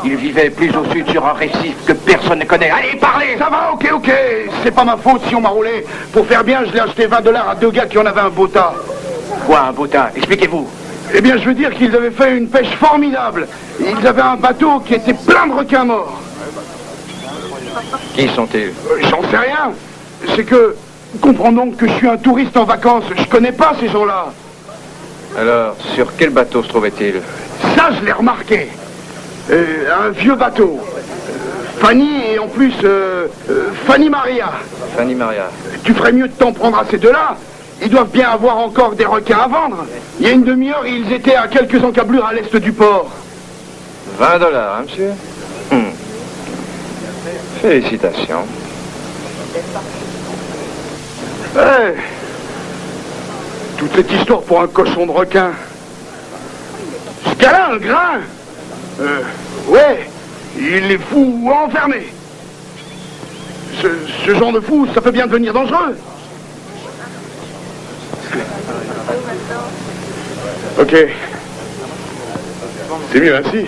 Il vivait plus au sud sur un récif que personne ne connaît. Allez, parlez! Ça va, ok. C'est pas ma faute si on m'a roulé. Pour faire bien, je l'ai acheté $20 à 2 gars qui en avaient un beau tas. Quoi, un beau tas? Expliquez-vous. Eh bien, je veux dire qu'ils avaient fait une pêche formidable. Ils avaient un bateau qui était plein de requins morts. Qui sont-ils? J'en sais rien. C'est que... Comprends donc que je suis un touriste en vacances. Je connais pas ces gens-là. Alors, sur quel bateau se trouvait-il? Ça, je l'ai remarqué. Un vieux bateau. Fanny et en plus... Fanny Maria. Fanny Maria. Tu ferais mieux de t'en prendre à ces deux-là. Ils doivent bien avoir encore des requins à vendre. Il y a une demi-heure, ils étaient à quelques encablures à l'est du port. $20, hein, monsieur? Félicitations. Hey, toute cette histoire pour un cochon de requin. Ce gars-là, un grain. Ouais, il est fou ou enfermé. Ce genre de fou, ça peut bien devenir dangereux. Ok. C'est mieux ainsi.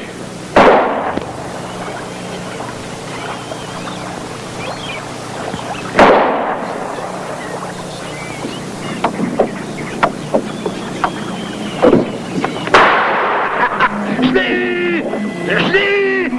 Je l'ai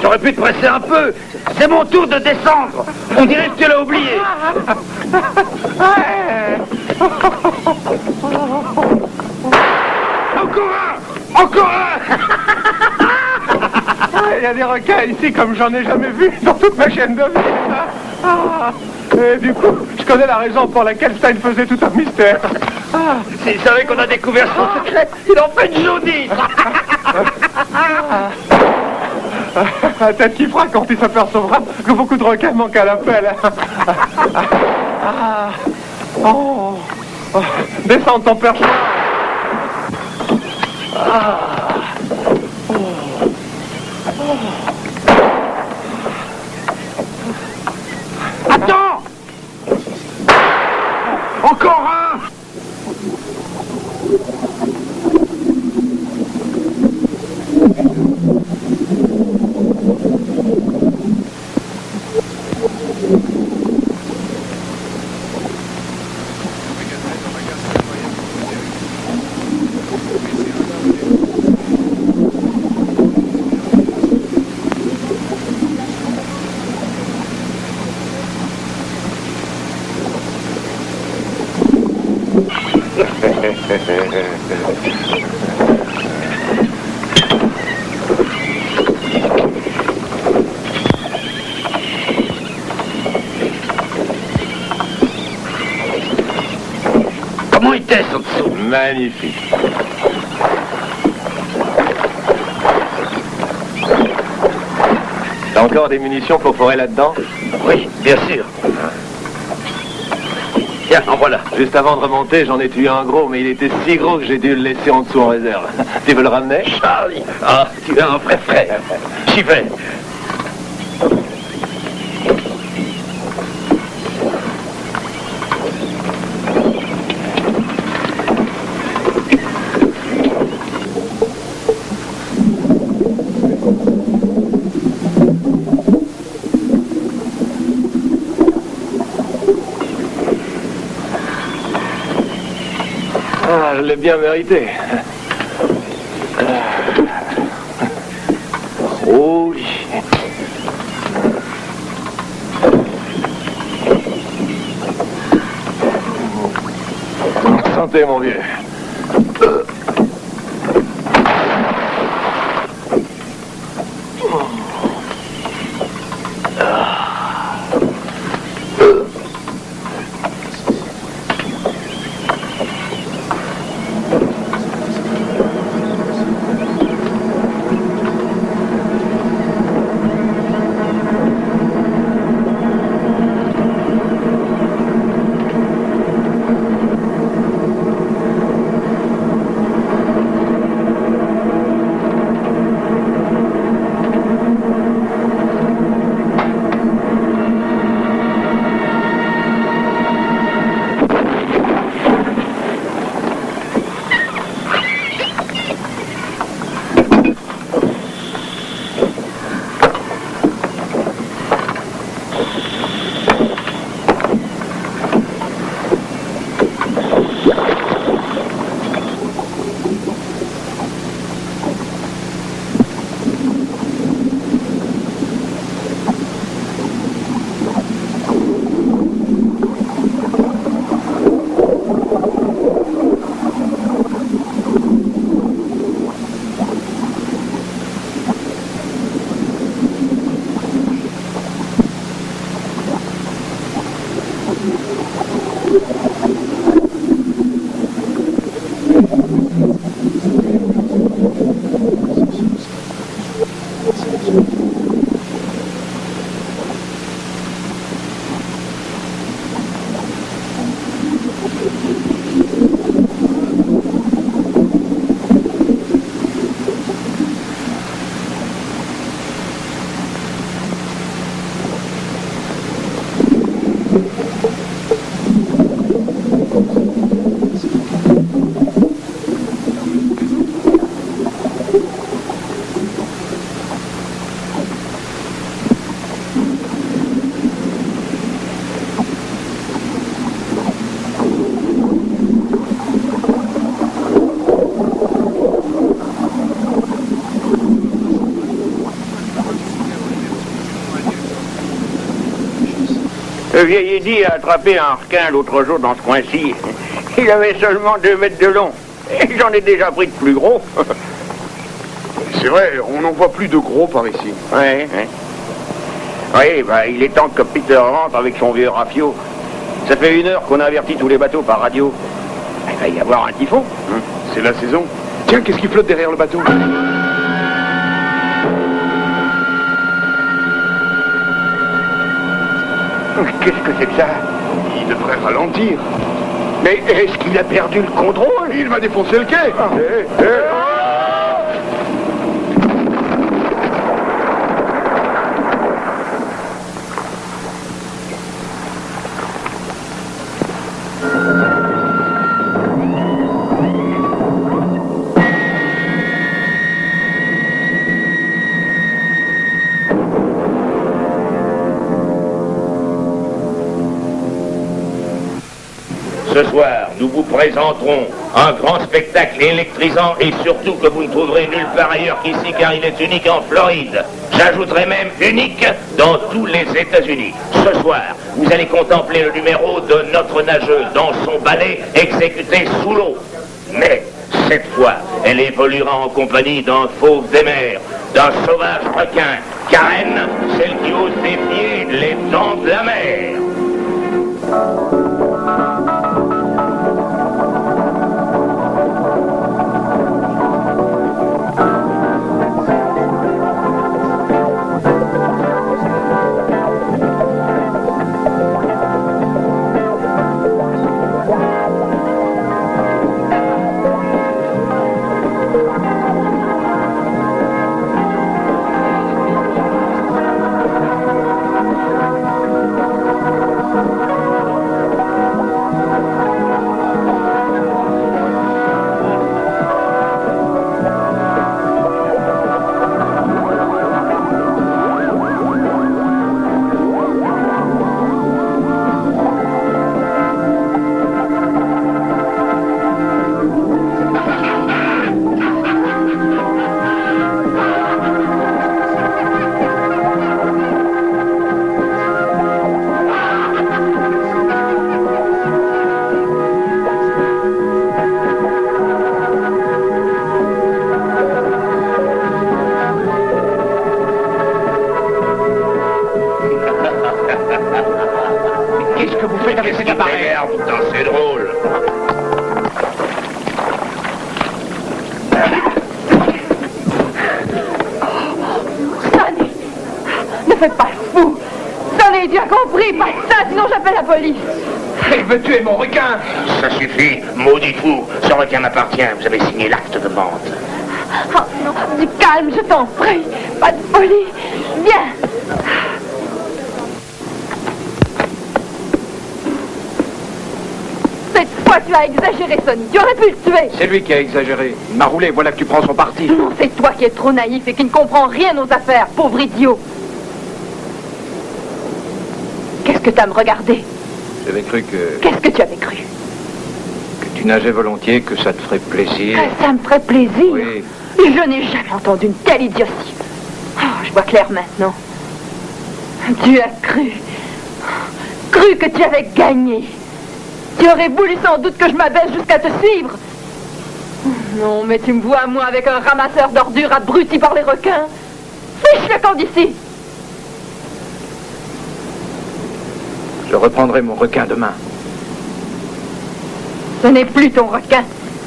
J'aurais pu te presser un peu. C'est mon tour de descendre. On dirait que tu l'as oublié. Encore un. Il y a des requins ici comme j'en ai jamais vu dans toute ma chaîne de vie. Et du coup, je connais la raison pour laquelle Stein faisait tout un mystère. S'il savait qu'on a découvert son secret, il en fait une jaunisse. Peut-être qu'il fera quand il s'apercevra que beaucoup de requins manquent à l'appel. Descends de ton perchoir. Attends. Encore un. Comment il teste en dessous? Magnifique. T'as encore des munitions pour forer là-dedans? Oui, bien sûr. Tiens, en voilà. Juste avant de remonter, j'en ai tué un gros, mais il était si gros que j'ai dû le laisser en dessous en réserve. Tu veux le ramener? Charlie, tu es un vrai frère. J'y vais. Ah, je l'ai bien mérité. santé, mon vieux. Le vieil Eddy a attrapé un requin l'autre jour dans ce coin-ci. Il avait seulement 2 mètres de long. Et j'en ai déjà pris de plus gros. C'est vrai, on n'en voit plus de gros par ici. Oui, bah, il est temps que Peter rentre avec son vieux rafio. Ça fait 1 heure qu'on a averti tous les bateaux par radio. Il va y avoir un typhon. C'est la saison. Tiens, qu'est-ce qui flotte derrière le bateau? Qu'est-ce que c'est que ça? Il devrait ralentir. Mais est-ce qu'il a perdu le contrôle? Il va défoncer le quai. Ce soir, nous vous présenterons un grand spectacle électrisant et surtout que vous ne trouverez nulle part ailleurs qu'ici car il est unique en Floride. J'ajouterai même unique dans tous les États-Unis. Ce soir, vous allez contempler le numéro de notre nageuse dans son ballet exécuté sous l'eau. Mais cette fois, elle évoluera en compagnie d'un fauve des mers, d'un sauvage requin, Karen, celle qui ose défier les dents de la mer. fais pas le fou. J'en ai déjà compris, pas ça, sinon j'appelle la police. Il veut tuer mon requin. Ça suffit, maudit fou. Ce requin m'appartient. Vous avez signé l'acte de vente. Oh non, du calme, je t'en prie. Pas de folie. Viens. Cette fois, tu as exagéré, Sonny. Tu aurais pu le tuer. C'est lui qui a exagéré. Il m'a roulé, voilà que tu prends son parti. Non, c'est toi qui es trop naïf et qui ne comprends rien aux affaires, pauvre idiot. Qu'est-ce que t'as à me regarder? J'avais cru que Qu'est-ce que tu avais cru? tu nageais volontiers, que ça te ferait plaisir. Que ça me ferait plaisir? Oui. Je n'ai jamais entendu une telle idiotie. Oh, je vois clair maintenant. Tu as cru que tu avais gagné. Tu aurais voulu sans doute que je m'abaisse jusqu'à te suivre. Non, mais tu me vois, moi, avec un ramasseur d'ordures abruti par les requins. Fiche le camp d'ici. Je reprendrai mon requin demain. Ce n'est plus ton requin.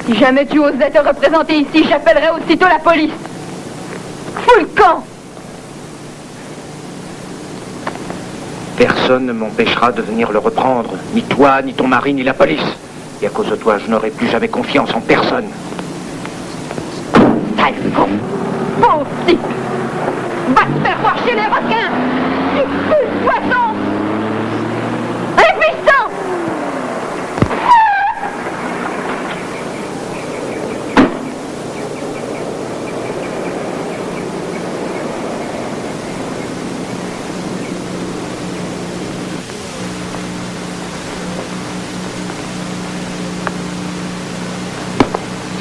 Si jamais tu osais te représenter ici, j'appellerai aussitôt la police. Fous le camp. Personne ne m'empêchera de venir le reprendre. Ni toi, ni ton mari, ni la police. Et à cause de toi, je n'aurai plus jamais confiance en personne. Sale con. Bon type. Va te faire voir chez les requins. Tu pues le poisson. Impuissant.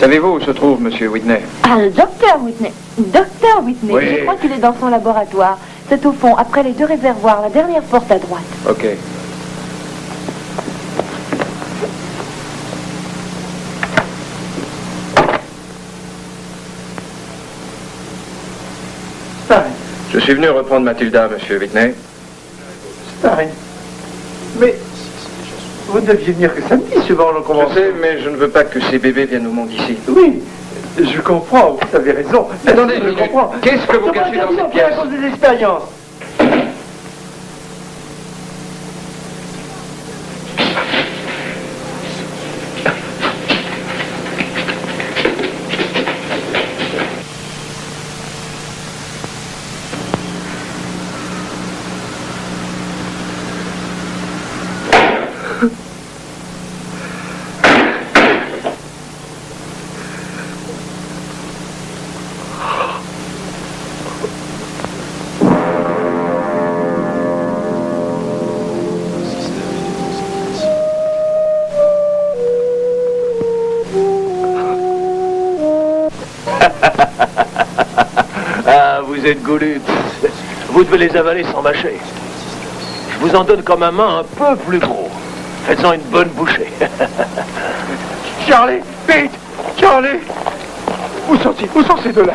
Savez-vous où se trouve Monsieur Whitney? Ah, le docteur Whitney. Docteur Whitney. Oui. Je crois qu'il est dans son laboratoire. C'est au fond, après les 2 réservoirs, la dernière porte à droite. Ok. Starry, Je suis venu reprendre Mathilda, Monsieur Whitney. Starry. Mais vous deviez venir que samedi, suivant le Je convention. sais, mais je ne veux pas que ces bébés viennent au monde ici. Oui, je comprends, vous avez raison. Attendez, je comprends. qu'est-ce que vous cachez dans cette pièce? À cause des expériences. Ah, vous êtes goulus. Vous devez les avaler sans mâcher. Je vous en donne comme un main un peu plus gros. Faites-en une bonne bouchée. Charlie, vite, Charlie. Où sont ces deux-là?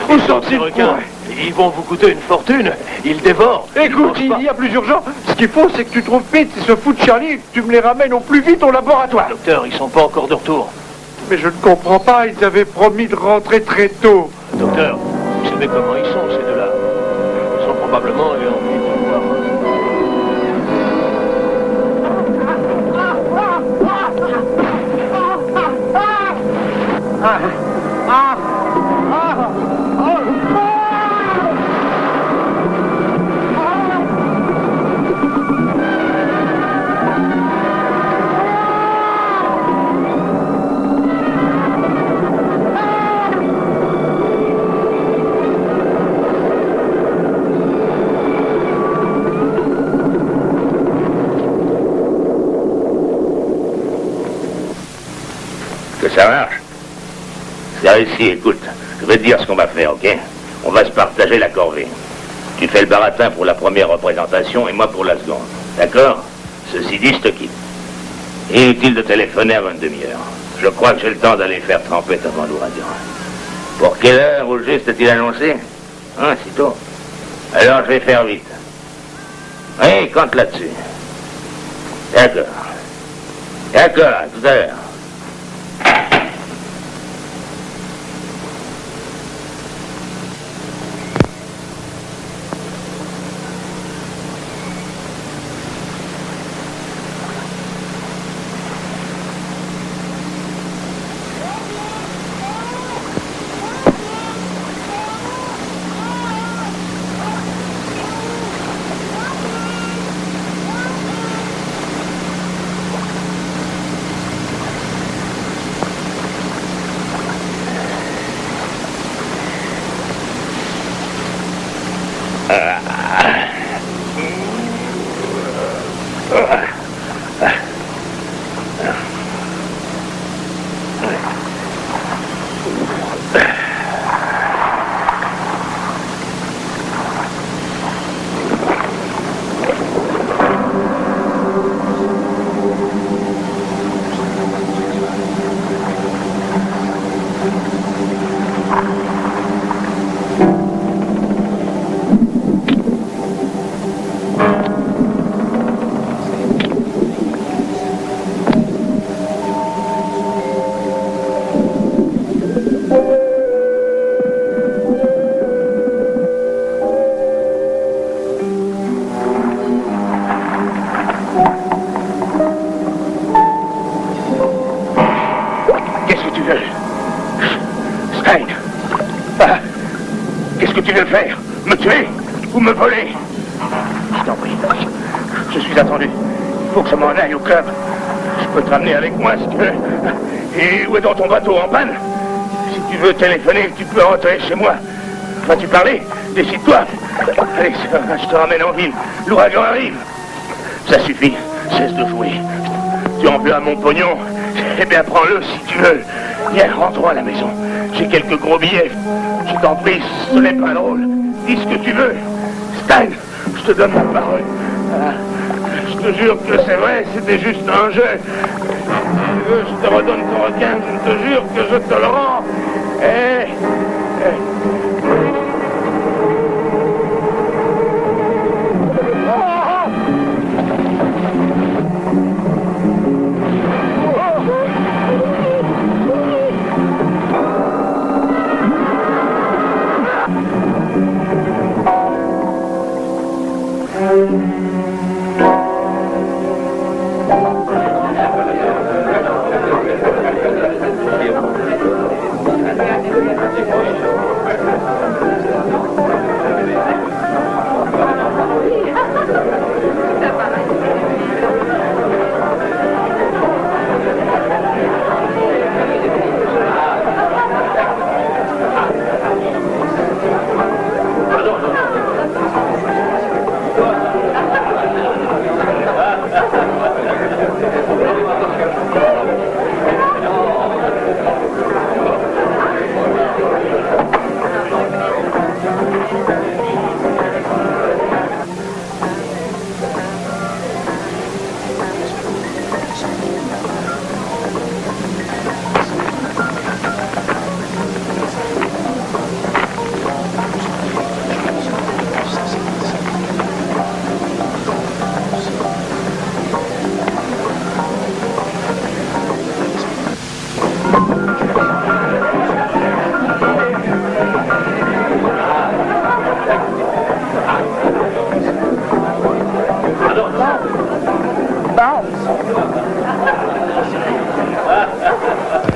Où Ces sont-ils? requins, ils vont vous coûter une fortune. Ils dévorent. Écoute, Ils mangent il y a plus urgent. Ce qu'il faut, c'est que tu trouves Pete et ce fou de Charlie et que tu me les ramènes au plus vite au laboratoire. pas. Docteur, ils sont pas encore de retour. Mais je ne comprends pas, ils avaient promis de rentrer très tôt. Docteur, vous savez comment ils sont, ces deux-là. Ils ont probablement eu envie de voir. Que ça marche. C'est réussi, écoute. Je vais te dire ce qu'on va faire, ok? On va se partager la corvée. Tu fais le baratin pour la première représentation et moi pour la seconde. D'accord? Ceci dit, je te quitte. Inutile de téléphoner avant une demi-heure. Je crois que j'ai le temps d'aller faire tremper ta bande radio. Pour quelle heure au juste est-il annoncé? Ah, si tôt. Alors je vais faire vite. Oui, compte là-dessus. D'accord. D'accord, à tout à l'heure. tu veux faire? Me tuer? Ou me voler? Je t'en prie. Je suis attendu. Il faut que je m'en aille au club. Je peux te ramener avec moi si tu veux. Et où est dans ton bateau en panne? Si tu veux téléphoner, tu peux rentrer chez moi. Vas-tu parler? Décide-toi. Allez, je te ramène en ville. L'ouragan arrive. Ça suffit. Cesse de jouer. Tu en veux à mon pognon? Eh bien, prends-le si tu veux. Viens, rentre-toi à la maison. J'ai quelques gros billets. Je t'en prie, ce n'est pas drôle. Dis ce que tu veux. Stein, je te donne ma parole. Je te jure que c'est vrai, c'était juste un jeu. Si tu veux, je te redonne ton requin. Je te jure que je te le rends.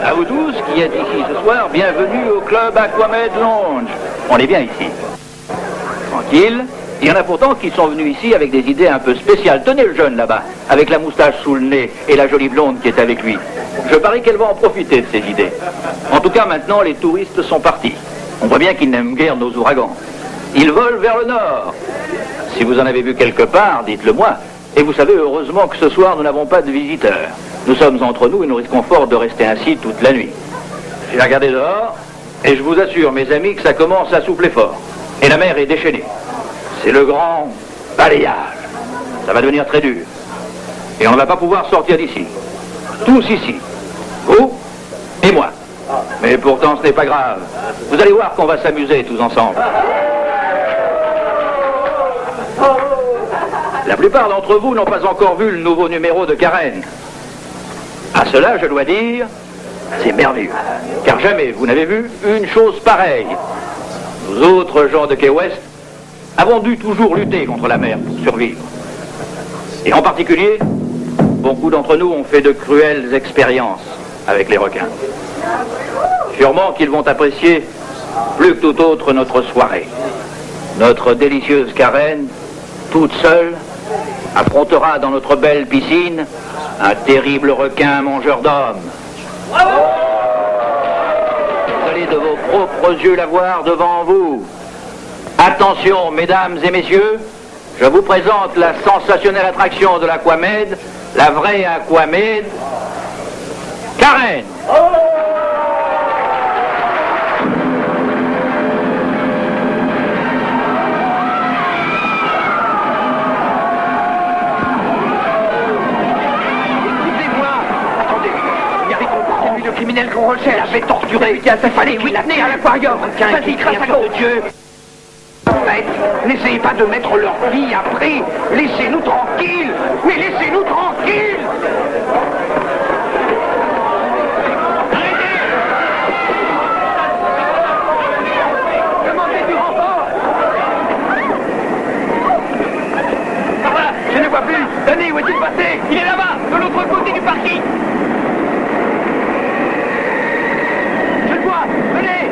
À vous tous qui êtes ici ce soir, bienvenue au club Aquamed Lounge. On est bien ici. Tranquille. Il y en a pourtant qui sont venus ici avec des idées un peu spéciales. Tenez le jeune là-bas, avec la moustache sous le nez et la jolie blonde qui est avec lui. Je parie qu'elle va en profiter de ces idées. En tout cas, maintenant, les touristes sont partis. On voit bien qu'ils n'aiment guère nos ouragans. Ils volent vers le nord. Si vous en avez vu quelque part, dites-le moi. Et vous savez, heureusement que ce soir, nous n'avons pas de visiteurs. Nous sommes entre nous et nous risquons fort de rester ainsi toute la nuit. J'ai regardé dehors, et je vous assure, mes amis, que ça commence à souffler fort. Et la mer est déchaînée. C'est le grand balayage. Ça va devenir très dur. Et on ne va pas pouvoir sortir d'ici. Tous ici. Vous et moi. Mais pourtant, ce n'est pas grave. Vous allez voir qu'on va s'amuser tous ensemble. La plupart d'entre vous n'ont pas encore vu le nouveau numéro de Karen. À cela, je dois dire, c'est merveilleux. Car jamais vous n'avez vu une chose pareille. Nous autres gens de Key West avons dû toujours lutter contre la mer pour survivre. Et en particulier, beaucoup d'entre nous ont fait de cruelles expériences avec les requins. Sûrement qu'ils vont apprécier plus que tout autre notre soirée. Notre délicieuse Karen, toute seule, affrontera dans notre belle piscine un terrible requin mangeur d'hommes. Vous allez de vos propres yeux la voir devant vous. Attention, mesdames et messieurs, je vous présente la sensationnelle attraction de l'Aquamed, la vraie Aquamed, Karen. Le criminel qu'on recherche. Il avait torturé. Il fallait lui l'amener à l'aquarium. Vas-y, grâce à de Dieu. N'essayez pas de mettre leur vie à prix. Laissez-nous tranquilles. Mais laissez-nous tranquilles. Demandez du renfort. Par là, je ne vois plus. Denis, où est-il passé? Il est là-bas, de l'autre côté du parking. Venez!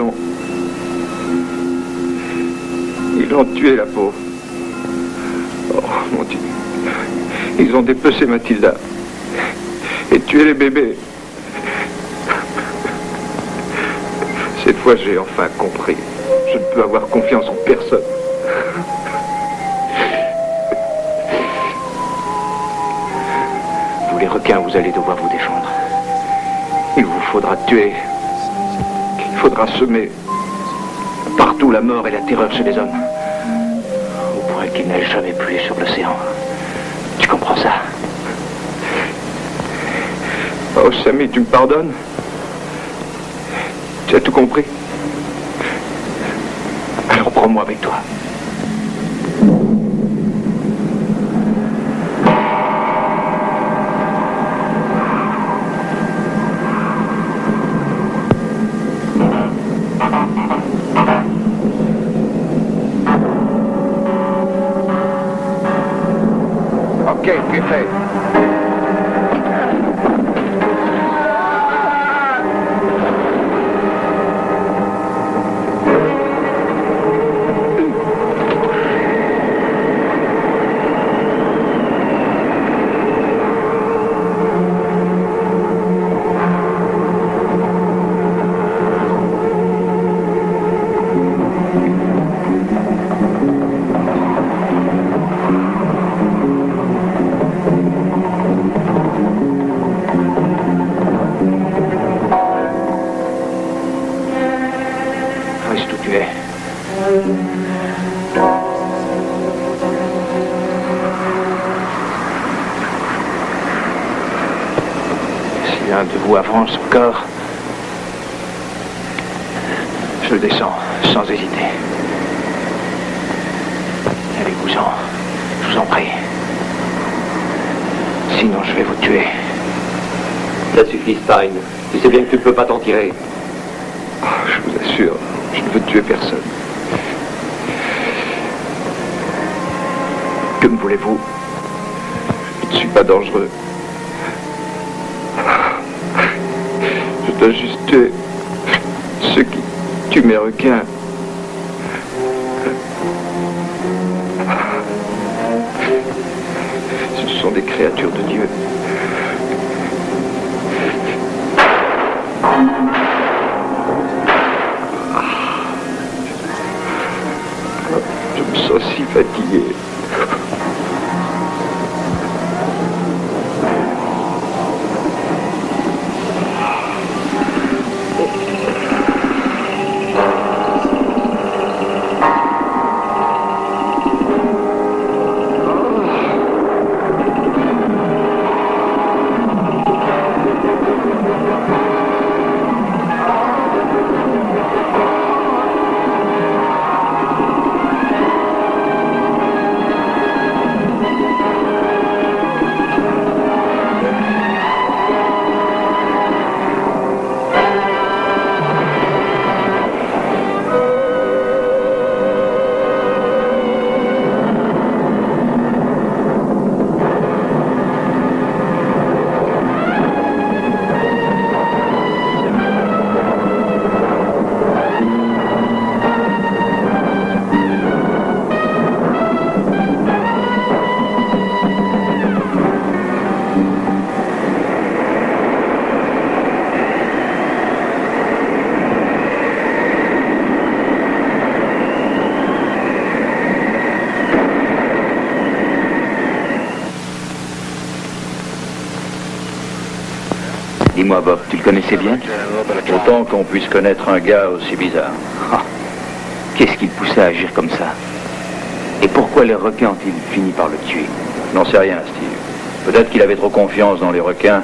raison. Ils l'ont tué, la pauvre. Oh, mon Dieu. Ils ont dépecé Mathilda. Et tué les bébés. Cette fois, j'ai enfin compris. Je ne peux avoir confiance en personne. Vous, les requins, vous allez devoir vous défendre. Il vous faudra tuer. Il faudra semer partout la mort et la terreur chez les hommes. Au point qu'ils n'aient jamais plu sur l'océan. Tu comprends ça? Oh, Sammy, tu me pardonnes? Tu as tout compris? Alors prends-moi avec toi. Ok, c'est fait. Reste où tu es. Si l'un de vous avance encore, je descends sans hésiter. Allez-vous-en, je vous en prie. Sinon, je vais vous tuer. Ça suffit, Stein. Tu sais bien que tu ne peux pas t'en tirer. Oh, je vous assure, je ne veux tuer personne. Que me voulez-vous? Je ne suis pas dangereux. Je dois juste tuer ceux qui tuent mes requins. Ce sont des créatures de Dieu. Je me sens si fatigué. Dis-moi, Bob, tu le connaissais bien? Autant qu'on puisse connaître un gars aussi bizarre. Ah, qu'est-ce qui le poussait à agir comme ça? Et pourquoi les requins ont-ils fini par le tuer? Je n'en sais rien, Steve. Peut-être qu'il avait trop confiance dans les requins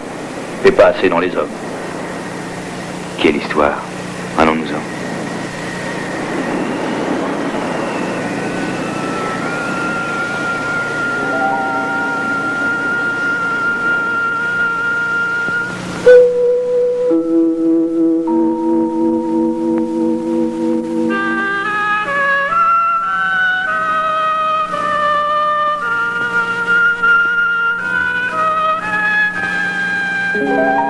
et pas assez dans les hommes. Quelle histoire. Allons-nous-en. Thank you.